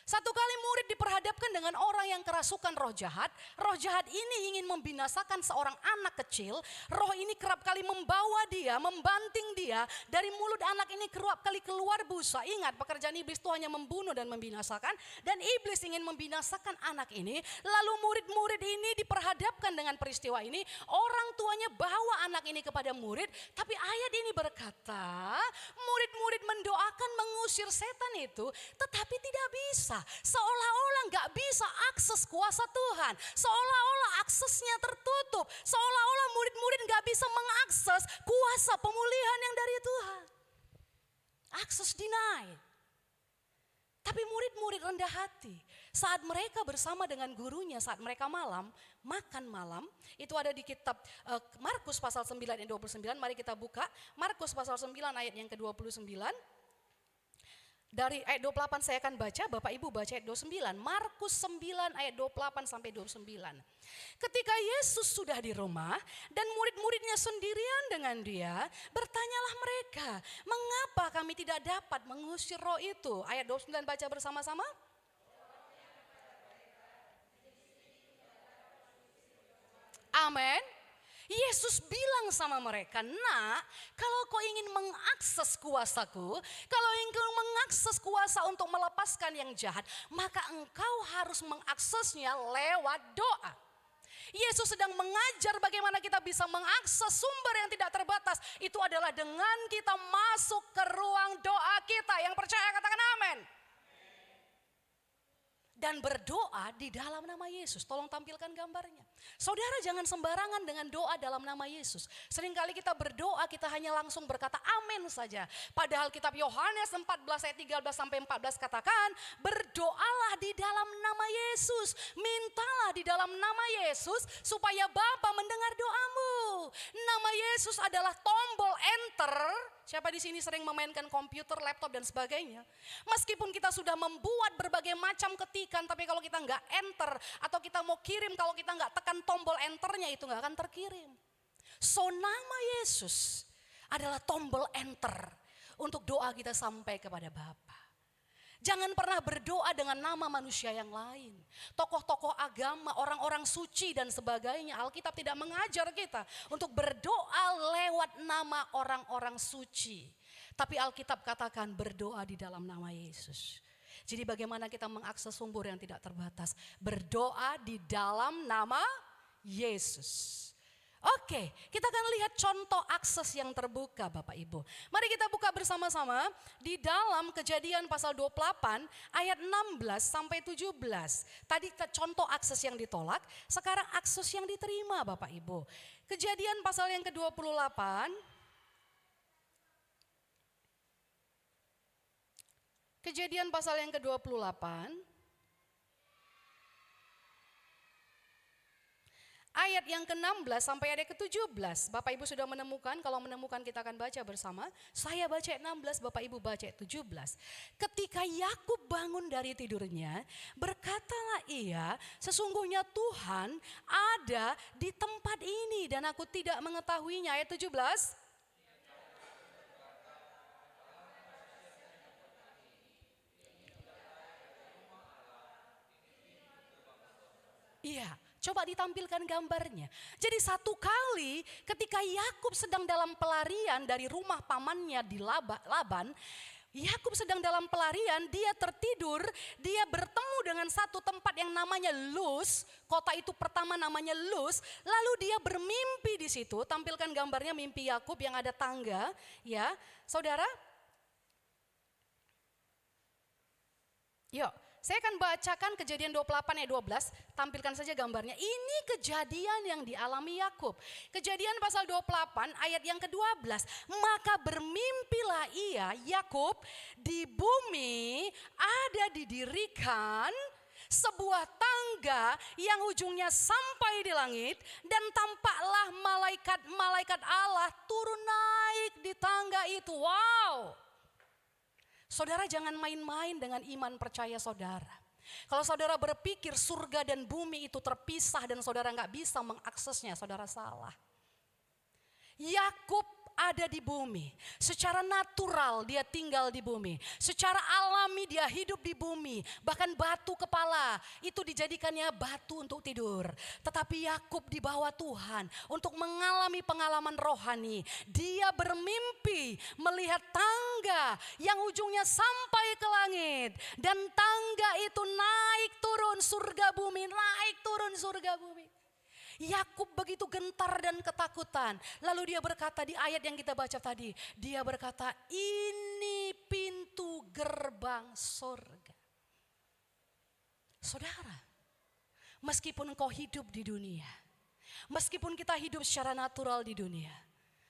Satu kali murid diperhadapkan dengan orang yang kerasukan roh jahat. Roh jahat ini ingin membinasakan seorang anak kecil. Roh ini kerap kali membawa dia, membanting dia. Dari mulut anak ini kerap kali keluar busa. Ingat, pekerjaan iblis itu hanya membunuh dan membinasakan. Dan iblis ingin membinasakan anak ini. Lalu murid-murid ini diperhadapkan dengan peristiwa ini. Orang tuanya bawa anak ini kepada murid. Tapi ayat ini berkata, murid-murid mendoakan mengusir setan itu, tetapi tidak bisa. Seolah-olah gak bisa akses kuasa Tuhan. Seolah-olah aksesnya tertutup. Seolah-olah murid-murid gak bisa mengakses kuasa pemulihan yang dari Tuhan. Akses denied. Tapi murid-murid rendah hati. Saat mereka bersama dengan gurunya, saat mereka makan malam. Itu ada di kitab Markus pasal 9 ayat 29. Mari kita buka. Markus pasal 9 ayat yang ke-29. Dari ayat 28 saya akan baca, Bapak Ibu baca ayat 29. Markus 9 ayat 28 sampai 29. Ketika Yesus sudah di rumah dan murid-muridnya sendirian dengan dia, bertanyalah mereka, mengapa kami tidak dapat mengusir roh itu? Ayat 29 baca bersama-sama. Amin. Yesus bilang sama mereka, nak, kalau kau ingin mengakses kuasaku, kalau ingin mengakses kuasa untuk melepaskan yang jahat, maka engkau harus mengaksesnya lewat doa. Yesus sedang mengajar bagaimana kita bisa mengakses sumber yang tidak terbatas. Itu adalah dengan kita masuk ke ruang doa kita. Yang percaya katakan amin. Dan berdoa di dalam nama Yesus. Tolong tampilkan gambarnya. Saudara jangan sembarangan dengan doa dalam nama Yesus. Seringkali kita berdoa kita hanya langsung berkata amin saja. Padahal kitab Yohanes 14 ayat 13 sampai 14 katakan, berdoalah di dalam nama Yesus. Mintalah di dalam nama Yesus supaya Bapa mendengar doamu. Nama Yesus adalah tombol enter. Siapa di sini sering memainkan komputer, laptop dan sebagainya. Meskipun kita sudah membuat berbagai macam ketikan, tapi kalau kita nggak enter atau kita mau kirim, kalau kita nggak tekan tombol enternya itu nggak akan terkirim. So nama Yesus adalah tombol enter untuk doa kita sampai kepada Bapa. Jangan pernah berdoa dengan nama manusia yang lain. Tokoh-tokoh agama, orang-orang suci dan sebagainya. Alkitab tidak mengajar kita untuk berdoa lewat nama orang-orang suci. Tapi Alkitab katakan berdoa di dalam nama Yesus. Jadi bagaimana kita mengakses sumber yang tidak terbatas? Berdoa di dalam nama Yesus. Oke, kita akan lihat contoh akses yang terbuka Bapak Ibu. Mari kita buka bersama-sama di dalam Kejadian pasal 28 ayat 16 sampai 17. Tadi contoh akses yang ditolak, sekarang akses yang diterima Bapak Ibu. Kejadian pasal yang ke-28. Kejadian pasal yang ke-28. Ayat yang ke-16 sampai ayat ke-17. Bapak Ibu sudah menemukan, kalau menemukan kita akan baca bersama. Saya baca ayat 16, Bapak Ibu baca ayat 17. Ketika Yakub bangun dari tidurnya, berkatalah ia, sesungguhnya Tuhan ada di tempat ini dan aku tidak mengetahuinya. Ayat 17. Iya. Coba ditampilkan gambarnya. Jadi satu kali ketika Yakub sedang dalam pelarian dari rumah pamannya di Laban, Yakub sedang dalam pelarian, dia tertidur, dia bertemu dengan satu tempat yang namanya Luz, kota itu pertama namanya Luz, lalu dia bermimpi di situ. Tampilkan gambarnya mimpi Yakub yang ada tangga, ya, saudara. Yuk. Saya akan bacakan Kejadian 28 ayat 12, tampilkan saja gambarnya. Ini kejadian yang dialami Yakub. Kejadian pasal 28 ayat yang ke-12. Maka bermimpilah ia, Yakub, di bumi ada didirikan sebuah tangga tangga yang ujungnya sampai di langit, dan tampaklah malaikat-malaikat Allah turun naik di tangga itu. Wow. Saudara jangan main-main dengan iman percaya saudara. Kalau saudara berpikir surga dan bumi itu terpisah dan saudara nggak bisa mengaksesnya, saudara salah. Yakub ada di bumi, secara natural dia tinggal di bumi, secara alami dia hidup di bumi, bahkan batu kepala itu dijadikannya batu untuk tidur. Tetapi Yakub dibawa Tuhan untuk mengalami pengalaman rohani. Dia bermimpi melihat tangga yang ujungnya sampai ke langit, dan tangga itu naik turun surga bumi, naik turun surga bumi. Yakub begitu gentar dan ketakutan. Lalu dia berkata di ayat yang kita baca tadi, dia berkata, ini pintu gerbang surga. Saudara, meskipun engkau hidup di dunia, meskipun kita hidup secara natural di dunia,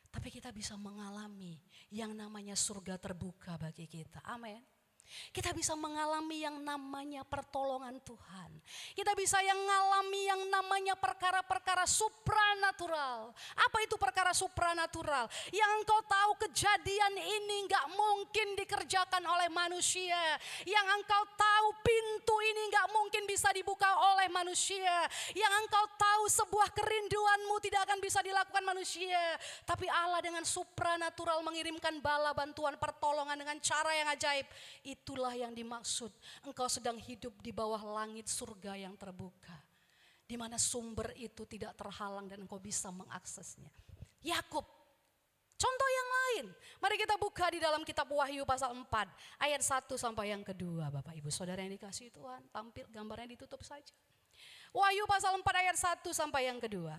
tapi kita bisa mengalami yang namanya surga terbuka bagi kita. Amin. Kita bisa mengalami yang namanya pertolongan Tuhan. Kita bisa yang mengalami yang namanya perkara-perkara supranatural. Apa itu perkara supranatural? Yang engkau tahu kejadian ini gak mungkin dikerjakan oleh manusia. Yang engkau tahu pintu ini gak mungkin bisa dibuka oleh manusia. Yang engkau tahu sebuah kerinduanmu tidak akan bisa dilakukan manusia. Tapi Allah dengan supranatural mengirimkan bala bantuan pertolongan dengan cara yang ajaib. Itulah yang dimaksud engkau sedang hidup di bawah langit surga yang terbuka, di mana sumber itu tidak terhalang dan engkau bisa mengaksesnya. Yakub, contoh yang lain. Mari kita buka di dalam kitab Wahyu pasal 4 ayat 1 sampai yang kedua. Bapak Ibu Saudara yang dikasihi Tuhan, tampil gambarnya ditutup saja. Wahyu pasal 4 ayat 1 sampai yang kedua.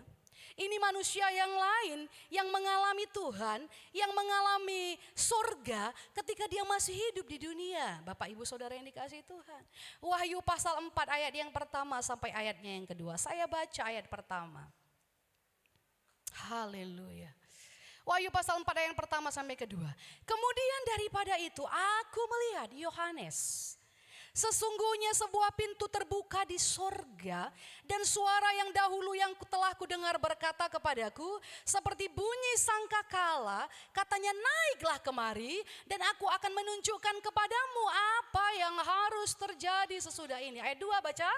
Ini manusia yang lain yang mengalami Tuhan, yang mengalami surga ketika dia masih hidup di dunia. Bapak Ibu Saudara yang dikasihi Tuhan. Wahyu pasal 4 ayat yang pertama sampai ayatnya yang kedua. Saya baca ayat pertama. Haleluya. Wahyu pasal 4 ayat yang pertama sampai kedua. Kemudian daripada itu aku melihat Yohanes. Sesungguhnya sebuah pintu terbuka di sorga, dan suara yang dahulu yang telah kudengar berkata kepadaku seperti bunyi sangkakala, katanya, naiklah kemari dan aku akan menunjukkan kepadamu apa yang harus terjadi sesudah ini. Ayat 2 baca.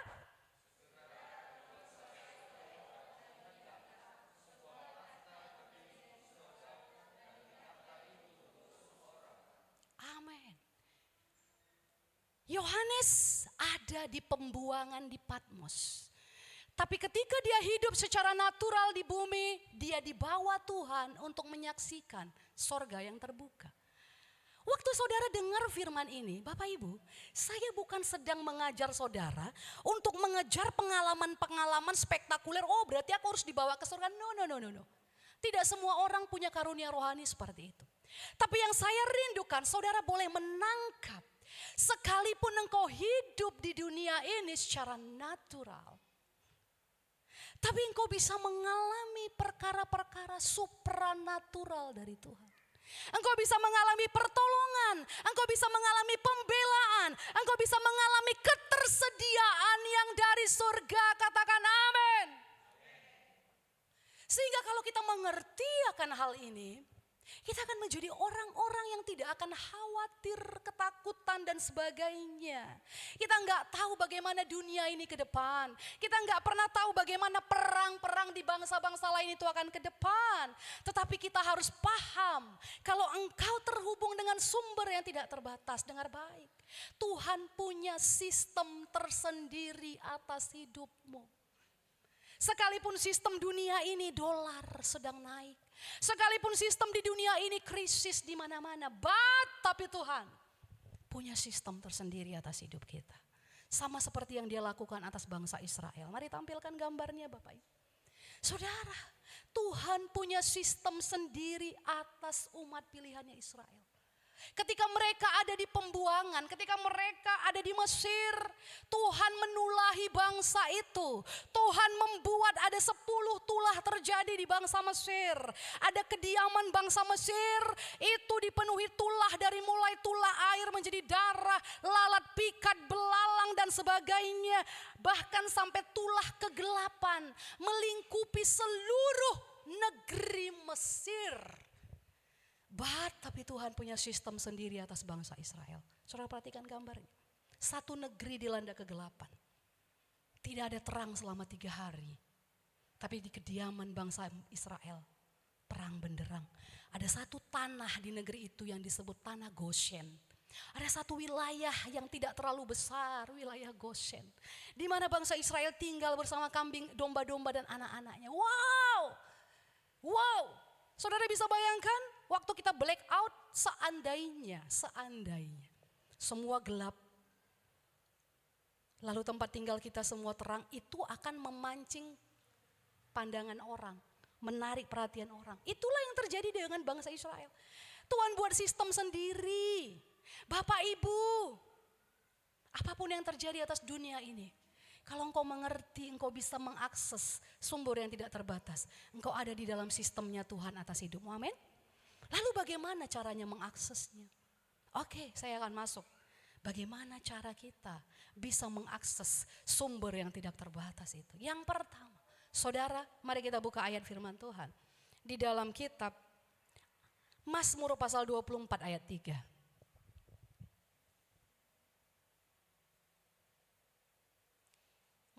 Amin. Yohanes ada di pembuangan di Patmos. Tapi ketika dia hidup secara natural di bumi, dia dibawa Tuhan untuk menyaksikan sorga yang terbuka. Waktu saudara dengar firman ini, Bapak Ibu, saya bukan sedang mengajar saudara untuk mengejar pengalaman-pengalaman spektakuler. Oh, berarti aku harus dibawa ke surga. No. Tidak semua orang punya karunia rohani seperti itu. Tapi yang saya rindukan, saudara boleh menangkap. Sekalipun engkau hidup di dunia ini secara natural, tapi engkau bisa mengalami perkara-perkara supranatural dari Tuhan. Engkau bisa mengalami pertolongan, engkau bisa mengalami pembelaan, engkau bisa mengalami ketersediaan yang dari surga. Katakan amin. Sehingga kalau kita mengerti akan hal ini, kita akan menjadi orang-orang yang tidak akan khawatir, ketakutan dan sebagainya. Kita nggak tahu bagaimana dunia ini ke depan. Kita nggak pernah tahu bagaimana perang-perang di bangsa-bangsa lain itu akan ke depan. Tetapi kita harus paham, kalau engkau terhubung dengan sumber yang tidak terbatas, dengar baik. Tuhan punya sistem tersendiri atas hidupmu. Sekalipun sistem dunia ini dolar sedang naik, sekalipun sistem di dunia ini krisis di mana-mana, tapi Tuhan punya sistem tersendiri atas hidup kita. Sama seperti yang dia lakukan atas bangsa Israel. Mari tampilkan gambarnya Bapak Ibu. Saudara, Tuhan punya sistem sendiri atas umat pilihannya Israel. Ketika mereka ada di pembuangan, ketika mereka ada di Mesir, Tuhan menulahi bangsa itu. Tuhan membuat ada 10 tulah terjadi di bangsa Mesir. Ada kediaman bangsa Mesir, itu dipenuhi tulah dari mulai tulah air menjadi darah, lalat, pikat, belalang dan sebagainya. Bahkan sampai tulah kegelapan melingkupi seluruh negeri Mesir. Tapi Tuhan punya sistem sendiri atas bangsa Israel. Saudara perhatikan gambarnya. Satu negeri dilanda kegelapan. Tidak ada terang selama 3 hari. Tapi di kediaman bangsa Israel, perang benderang. Ada satu tanah di negeri itu yang disebut tanah Goshen. Ada satu wilayah yang tidak terlalu besar, wilayah Goshen. Di mana bangsa Israel tinggal bersama kambing, domba-domba dan anak-anaknya. Wow! Wow! Saudara bisa bayangkan waktu kita black out, seandainya semua gelap, lalu tempat tinggal kita semua terang, itu akan memancing pandangan orang, menarik perhatian orang. Itulah yang terjadi dengan bangsa Israel. Tuhan buat sistem sendiri. Bapak Ibu, apapun yang terjadi atas dunia ini, kalau engkau mengerti, engkau bisa mengakses sumber yang tidak terbatas. Engkau ada di dalam sistemnya Tuhan atas hidupmu, amin. Lalu bagaimana caranya mengaksesnya? Oke, saya akan masuk. Bagaimana cara kita bisa mengakses sumber yang tidak terbatas itu? Yang pertama, saudara, mari kita buka ayat firman Tuhan. Di dalam kitab Mazmur pasal 24 ayat 3.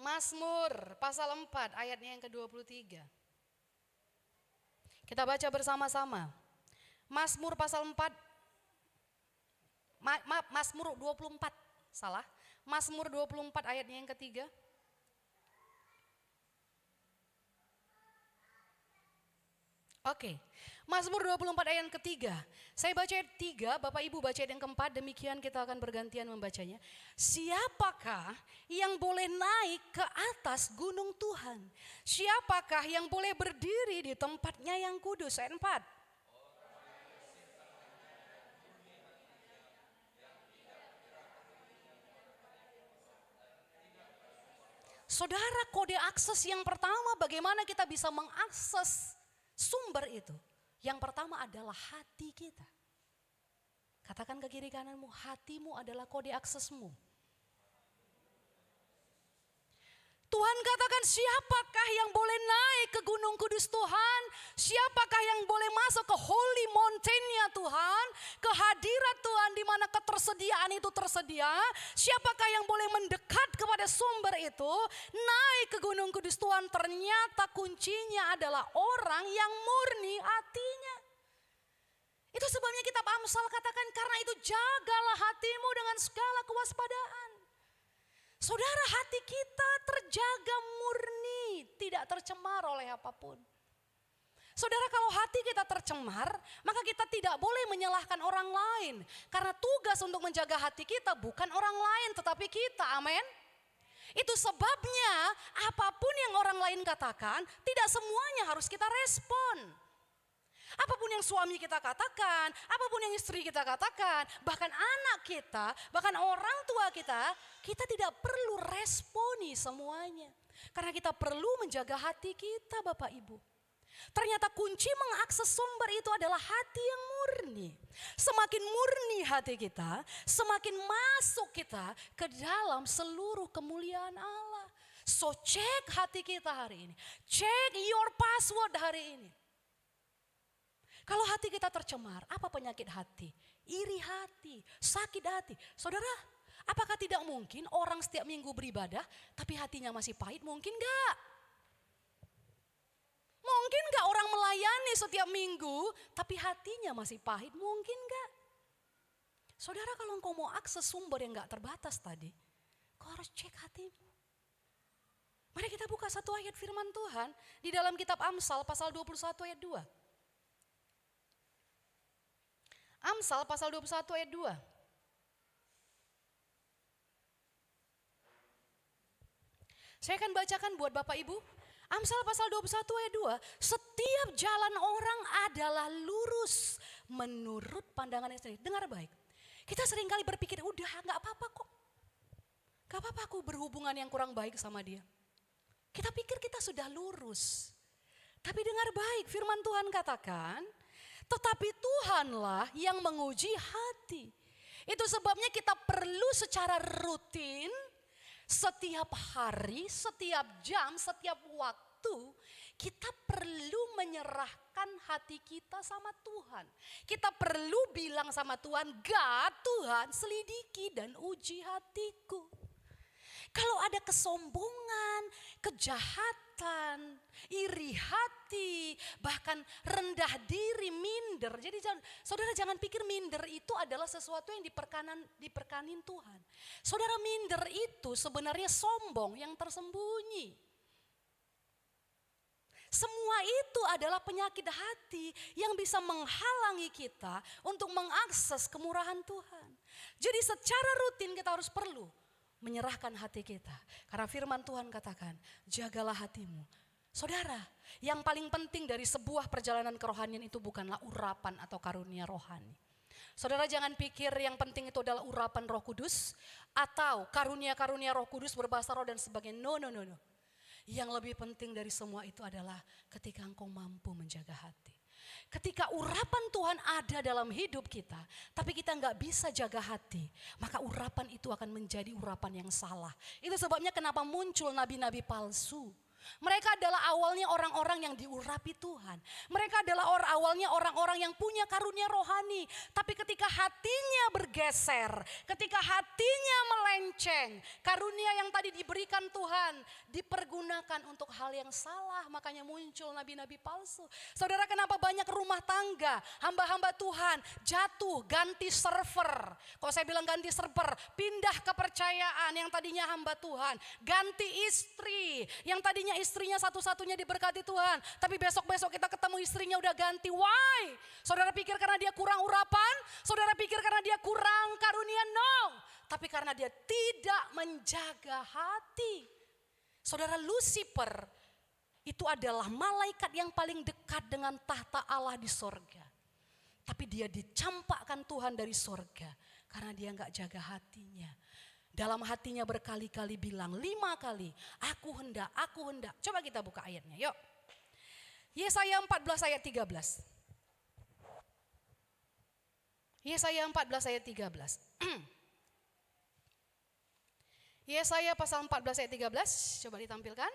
Mazmur pasal 4 ayatnya yang ke-23. Kita baca bersama-sama. Mazmur pasal 4, Mazmur 24, salah. Mazmur 24 ayatnya yang ketiga. Oke, Mazmur 24 ayat yang ketiga. Saya baca ayat 3, Bapak Ibu baca ayat yang keempat, demikian kita akan bergantian membacanya. Siapakah yang boleh naik ke atas gunung Tuhan? Siapakah yang boleh berdiri di tempatnya yang kudus? Ayat 4. Saudara, kode akses yang pertama bagaimana kita bisa mengakses sumber itu. Yang pertama adalah hati kita. Katakan ke kiri kananmu, hatimu adalah kode aksesmu. Tuhan katakan, siapakah yang boleh naik ke gunung kudus Tuhan? Siapakah yang boleh masuk ke holy mountain-nya Tuhan? Ke hadirat Tuhan di mana ketersediaan itu tersedia. Siapakah yang boleh mendekat kepada sumber itu? Naik ke gunung kudus Tuhan, ternyata kuncinya adalah orang yang murni hatinya. Itu sebabnya kitab Amsal katakan, karena itu jagalah hatimu dengan segala kewaspadaan. Saudara, hati kita terjaga murni, tidak tercemar oleh apapun. Saudara, kalau hati kita tercemar, maka kita tidak boleh menyalahkan orang lain. Karena tugas untuk menjaga hati kita bukan orang lain, tetapi kita, amin. Itu sebabnya apapun yang orang lain katakan, tidak semuanya harus kita respon. Apapun yang suami kita katakan, apapun yang istri kita katakan, bahkan anak kita, bahkan orang tua kita tidak perlu responi semuanya. Karena kita perlu menjaga hati kita, Bapak Ibu. Ternyata kunci mengakses sumber itu adalah hati yang murni. Semakin murni hati kita, semakin masuk kita ke dalam seluruh kemuliaan Allah. So cek hati kita hari ini, cek your password hari ini. Kalau hati kita tercemar, apa penyakit hati? Iri hati, sakit hati. Saudara, apakah tidak mungkin orang setiap minggu beribadah, tapi hatinya masih pahit? Mungkin enggak? Mungkin enggak orang melayani setiap minggu, tapi hatinya masih pahit? Mungkin enggak? Saudara, kalau engkau mau akses sumber yang enggak terbatas tadi, kau harus cek hatimu. Mari kita buka satu ayat firman Tuhan di dalam kitab Amsal pasal 21 ayat 2. Amsal pasal 21 ayat 2. Saya akan bacakan buat Bapak Ibu. Amsal pasal 21 ayat 2, setiap jalan orang adalah lurus menurut pandangannya sendiri. Dengar baik, kita seringkali berpikir udah gak apa-apa kok. Gak apa-apa aku berhubungan yang kurang baik sama dia. Kita pikir kita sudah lurus. Tapi dengar baik, firman Tuhan katakan, tetapi Tuhanlah yang menguji hati. Itu sebabnya kita perlu secara rutin, setiap hari, setiap jam, setiap waktu, kita perlu menyerahkan hati kita sama Tuhan. Kita perlu bilang sama Tuhan, God, Tuhan selidiki dan uji hatiku. Kalau ada kesombongan, kejahatan, iri hati, bahkan rendah diri, minder. Jadi saudara jangan pikir minder itu adalah sesuatu yang diperkanin Tuhan. Saudara, minder itu sebenarnya sombong yang tersembunyi. Semua itu adalah penyakit hati yang bisa menghalangi kita untuk mengakses kemurahan Tuhan. Jadi secara rutin kita harus perlu menyerahkan hati kita. Karena firman Tuhan katakan, jagalah hatimu. Saudara, yang paling penting dari sebuah perjalanan kerohanian itu bukanlah urapan atau karunia rohani. Saudara jangan pikir yang penting itu adalah urapan Roh Kudus atau karunia-karunia Roh Kudus berbahasa roh dan sebagainya. No. Yang lebih penting dari semua itu adalah ketika engkau mampu menjaga hati. Ketika urapan Tuhan ada dalam hidup kita, tapi kita nggak bisa jaga hati, maka urapan itu akan menjadi urapan yang salah. Itu sebabnya kenapa muncul nabi-nabi palsu. Mereka adalah awalnya orang-orang yang diurapi Tuhan. Mereka adalah awalnya orang-orang yang punya karunia rohani. Tapi ketika hatinya bergeser, ketika hatinya melenceng, karunia yang tadi diberikan Tuhan dipergunakan untuk hal yang salah. Makanya muncul nabi-nabi palsu. Saudara, kenapa banyak rumah tangga, hamba-hamba Tuhan jatuh, ganti server. Kalau saya bilang ganti server, pindah kepercayaan yang tadinya hamba Tuhan. Ganti istri, yang tadinya istrinya satu-satunya diberkati Tuhan, tapi besok-besok kita ketemu istrinya udah ganti. Why? Saudara pikir karena dia kurang urapan? Saudara pikir karena dia kurang karunia? No. Tapi karena dia tidak menjaga hati. Saudara, Lucifer itu adalah malaikat yang paling dekat dengan tahta Allah di sorga. Tapi dia dicampakkan Tuhan dari sorga karena dia gak jaga hatinya. Dalam hatinya berkali-kali bilang, 5 kali, aku hendak. Coba kita buka ayatnya, yuk. Yesaya 14 ayat 13. Yesaya 14 ayat 13. Yesaya pasal 14 ayat 13, coba ditampilkan.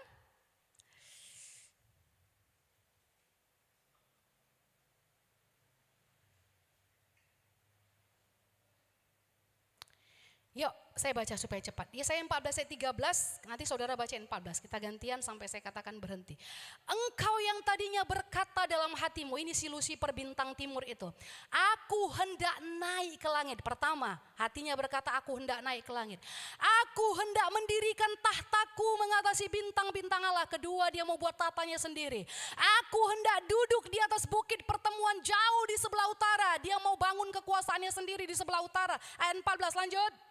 Yuk, saya baca supaya cepat. Yesaya 14 ayat 13, nanti saudara bacain 14. Kita gantian sampai saya katakan berhenti. Engkau yang tadinya berkata dalam hatimu, ini si Lucifer bintang timur itu. Aku hendak naik ke langit. Pertama, hatinya berkata aku hendak naik ke langit. Aku hendak mendirikan tahtaku mengatasi bintang-bintang Allah. Kedua, dia mau buat tatanya sendiri. Aku hendak duduk di atas bukit pertemuan jauh di sebelah utara. Dia mau bangun kekuasaannya sendiri di sebelah utara. Ayat 14 lanjut.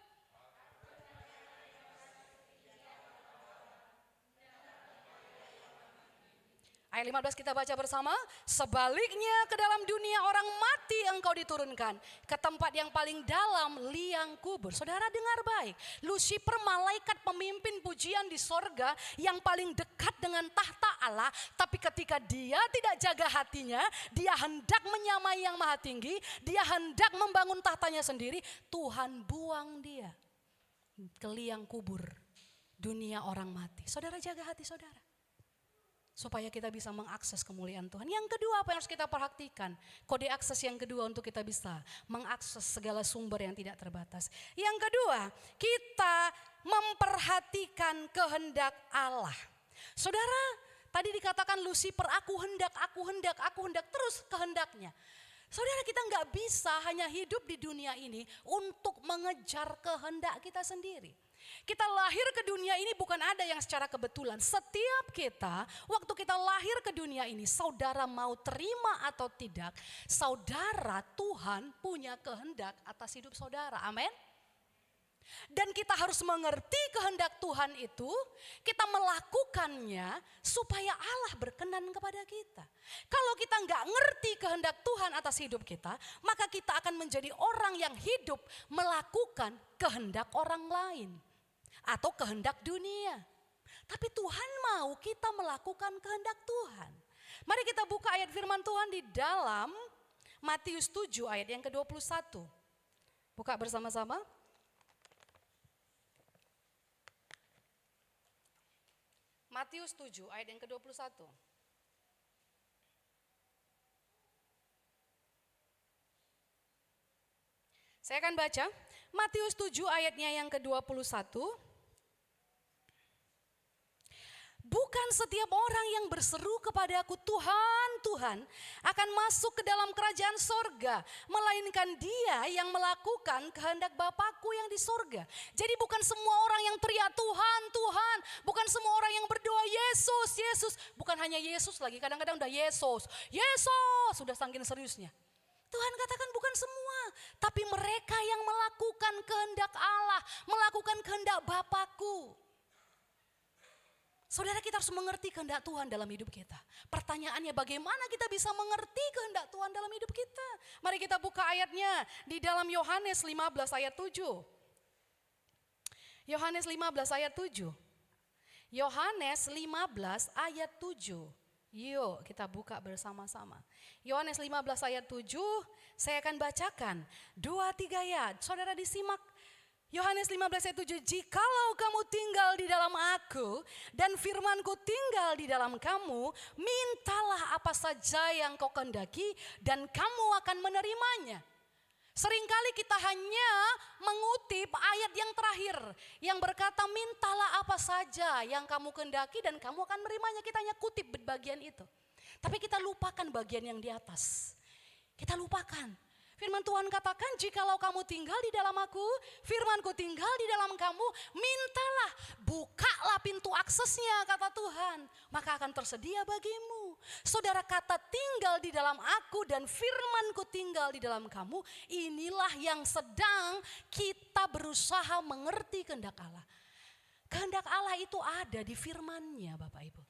Ayat 15 kita baca bersama. Sebaliknya ke dalam dunia orang mati engkau diturunkan. Ke tempat yang paling dalam liang kubur. Saudara dengar baik. Lucifer malaikat pemimpin pujian di sorga yang paling dekat dengan tahta Allah. Tapi ketika dia tidak jaga hatinya, dia hendak menyamai yang maha tinggi. Dia hendak membangun tahtanya sendiri. Tuhan buang dia ke liang kubur. Dunia orang mati. Saudara jaga hati saudara. Supaya kita bisa mengakses kemuliaan Tuhan. Yang kedua apa yang harus kita perhatikan? Kode akses yang kedua untuk kita bisa mengakses segala sumber yang tidak terbatas. Yang kedua, kita memperhatikan kehendak Allah. Saudara, tadi dikatakan Lucifer, aku hendak, terus kehendaknya. Saudara, kita nggak bisa hanya hidup di dunia ini untuk mengejar kehendak kita sendiri. Kita lahir ke dunia ini bukan ada yang secara kebetulan. Setiap kita, waktu kita lahir ke dunia ini, saudara mau terima atau tidak, saudara Tuhan punya kehendak atas hidup saudara. Amin. Dan kita harus mengerti kehendak Tuhan itu, kita melakukannya supaya Allah berkenan kepada kita. Kalau kita nggak ngerti kehendak Tuhan atas hidup kita, maka kita akan menjadi orang yang hidup melakukan kehendak orang lain atau kehendak dunia. Tapi Tuhan mau kita melakukan kehendak Tuhan. Mari kita buka ayat firman Tuhan di dalam Matius 7 ayat yang ke-21. Buka bersama-sama. Matius 7 ayat yang ke-21. Saya akan baca Matius 7 ayatnya yang ke-21. Bukan setiap orang yang berseru kepadaku Tuhan, Tuhan akan masuk ke dalam kerajaan sorga, melainkan dia yang melakukan kehendak Bapakku yang di sorga. Jadi bukan semua orang yang teriak Tuhan, Tuhan, bukan semua orang yang berdoa Yesus, Yesus. Bukan hanya Yesus lagi, kadang-kadang udah Yesus, Yesus, sudah saking seriusnya. Tuhan katakan bukan semua, tapi mereka yang melakukan kehendak Allah, melakukan kehendak Bapakku. Saudara, kita harus mengerti kehendak Tuhan dalam hidup kita. Pertanyaannya, bagaimana kita bisa mengerti kehendak Tuhan dalam hidup kita? Mari kita buka ayatnya di dalam Yohanes 15 ayat 7. Yohanes 15 ayat 7. Yohanes 15 ayat 7. Yuk kita buka bersama-sama. Yohanes 15 ayat 7, saya akan bacakan 2-3 ayat. Saudara disimak. Yohanes 15 ayat 7, jikalau kamu tinggal di dalam aku dan firmanku tinggal di dalam kamu, mintalah apa saja yang kau kehendaki dan kamu akan menerimanya. Seringkali kita hanya mengutip ayat yang terakhir yang berkata mintalah apa saja yang kamu kehendaki dan kamu akan menerimanya. Kita hanya kutip bagian itu. Tapi kita lupakan bagian yang di atas. Kita lupakan. Firman Tuhan katakan, jikalau kamu tinggal di dalam aku, firmanku tinggal di dalam kamu, mintalah, bukalah pintu aksesnya, kata Tuhan, maka akan tersedia bagimu. Saudara, kata tinggal di dalam aku dan firmanku tinggal di dalam kamu, inilah yang sedang kita berusaha mengerti kehendak Allah. Kehendak Allah itu ada di firman-Nya, Bapak Ibu.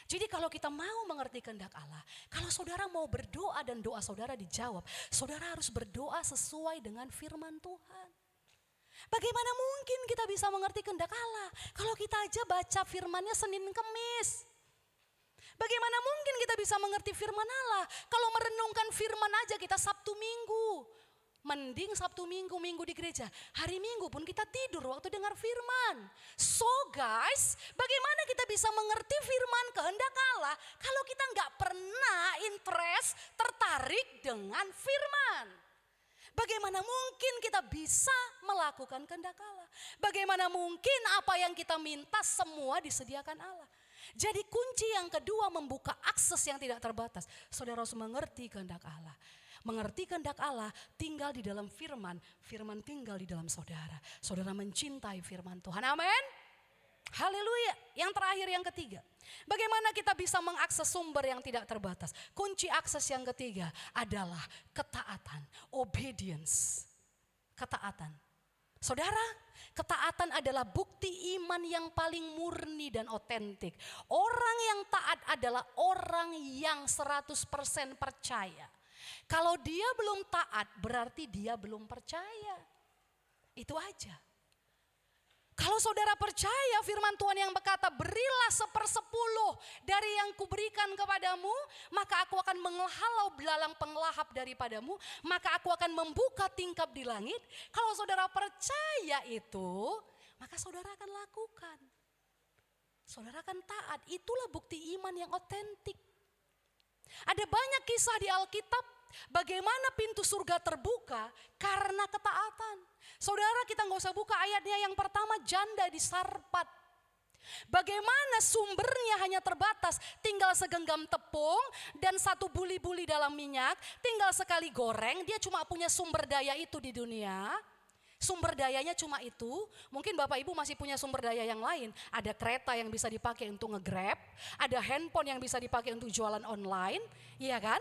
Jadi kalau kita mau mengerti kehendak Allah, kalau saudara mau berdoa dan doa saudara dijawab, saudara harus berdoa sesuai dengan firman Tuhan. Bagaimana mungkin kita bisa mengerti kehendak Allah kalau kita aja baca firman-Nya Senin Kemis? Bagaimana mungkin kita bisa mengerti firman Allah kalau merenungkan firman aja kita Sabtu Minggu? Mending Sabtu Minggu, Minggu di gereja. Hari Minggu pun kita tidur waktu dengar firman. So guys, bagaimana kita bisa mengerti firman kehendak Allah kalau kita nggak pernah tertarik dengan firman? Bagaimana mungkin kita bisa melakukan kehendak Allah? Bagaimana mungkin apa yang kita minta semua disediakan Allah? Jadi kunci yang kedua membuka akses yang tidak terbatas. Saudara harus mengerti kehendak Allah. Mengerti kehendak Allah tinggal di dalam firman, firman tinggal di dalam saudara. Saudara mencintai firman Tuhan, amin. Haleluya. Yang terakhir, yang ketiga, bagaimana kita bisa mengakses sumber yang tidak terbatas? Kunci akses yang ketiga adalah ketaatan, obedience. Ketaatan. Saudara, ketaatan adalah bukti iman yang paling murni dan otentik. Orang yang taat adalah orang yang 100% percaya. Kalau dia belum taat berarti dia belum percaya. Itu aja. Kalau saudara percaya firman Tuhan yang berkata berilah 1/10 dari yang kuberikan kepadamu, maka aku akan menghalau belalang penglahap daripadamu, maka aku akan membuka tingkap di langit. Kalau saudara percaya itu, maka saudara akan lakukan. Saudara akan taat. Itulah bukti iman yang otentik. Ada banyak kisah di Alkitab bagaimana pintu surga terbuka karena ketaatan. Saudara, kita nggak usah buka ayatnya, yang pertama janda di Sarpat. Bagaimana sumbernya hanya terbatas, tinggal segenggam tepung dan 1 buli-buli dalam minyak, tinggal sekali goreng, dia cuma punya sumber daya itu di dunia. Sumber dayanya cuma itu. Mungkin Bapak Ibu masih punya sumber daya yang lain. Ada kereta yang bisa dipakai untuk nge-grab, ada handphone yang bisa dipakai untuk jualan online, iya kan?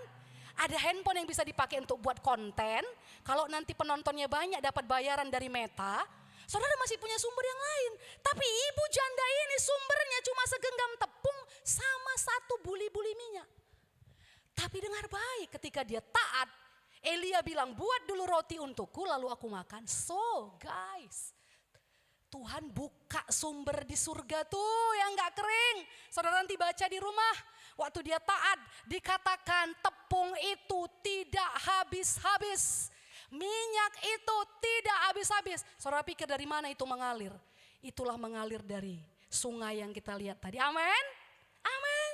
Ada handphone yang bisa dipakai untuk buat konten. Kalau nanti penontonnya banyak dapat bayaran dari Meta. Saudara masih punya sumber yang lain. Tapi ibu janda ini sumbernya cuma segenggam tepung sama satu buli-buli minyak. Tapi dengar baik, ketika dia taat, Elia bilang, buat dulu roti untukku lalu aku makan. So guys, Tuhan buka sumber di surga tuh yang gak kering. Saudara nanti baca di rumah. Waktu dia taat dikatakan tepung itu tidak habis-habis. Minyak itu tidak habis-habis. Saudara pikir dari mana itu mengalir? Itulah mengalir dari sungai yang kita lihat tadi. Amin. Amin.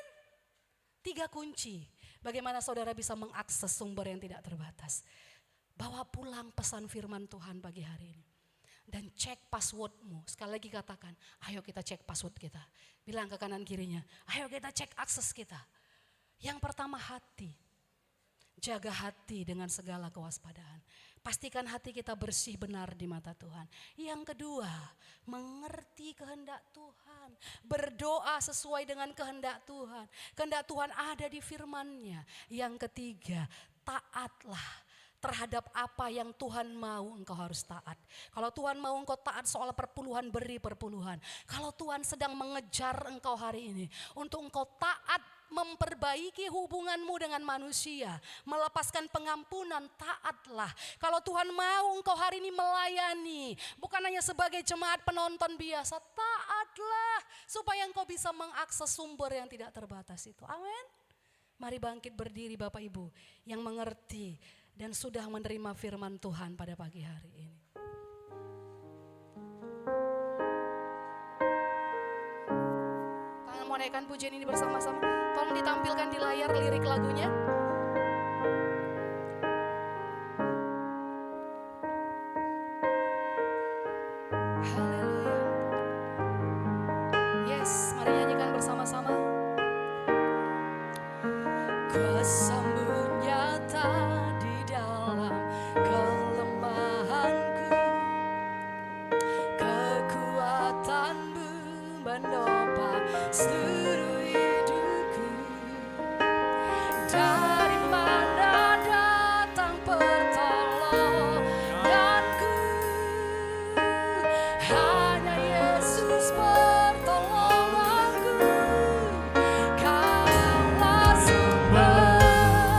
3 kunci. Bagaimana saudara bisa mengakses sumber yang tidak terbatas. Bawa pulang pesan firman Tuhan pagi hari ini. Dan cek passwordmu. Sekali lagi katakan, ayo kita cek password kita. Bilang ke kanan kirinya, ayo kita cek akses kita. Yang pertama hati. Jaga hati dengan segala kewaspadaan. Pastikan hati kita bersih benar di mata Tuhan. Yang kedua, mengerti kehendak Tuhan. Berdoa sesuai dengan kehendak Tuhan. Kehendak Tuhan ada di firman-Nya. Yang ketiga, taatlah terhadap apa yang Tuhan mau, engkau harus taat. Kalau Tuhan mau engkau taat soal perpuluhan, beri perpuluhan. Kalau Tuhan sedang mengejar engkau hari ini untuk engkau taat memperbaiki hubunganmu dengan manusia, melepaskan pengampunan, taatlah. Kalau Tuhan mau engkau hari ini melayani, bukan hanya sebagai jemaat penonton biasa, taatlah supaya engkau bisa mengakses sumber yang tidak terbatas itu. Amin. Mari bangkit berdiri Bapak Ibu yang mengerti dan sudah menerima firman Tuhan pada pagi hari ini. Kalian mau naikkan pujian ini bersama-sama? Tolong ditampilkan di layar lirik lagunya. Haleluya. Yes, mari nyanyikan bersama-sama. Kuasa-Mu nyata di dalam kelemahanku, kekuatan-Mu menopang seluruh hidupku. Dari mana datang pertolonganku? Hanya Yesus pertolonganku. Kaulah sumber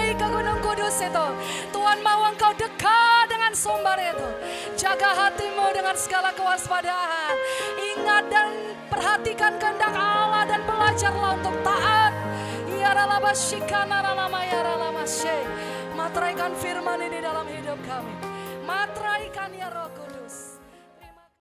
naik ke Gunung Kudus itu. Tuhan mau engkau dekat dengan sumber itu. Jaga hatimu dengan segala kewaspadaan. Ingat dan perhatikan kehendak Allah dan belajarlah untuk taat. Materaikan firman ini dalam hidup kami. Materaikan ya Roh Kudus.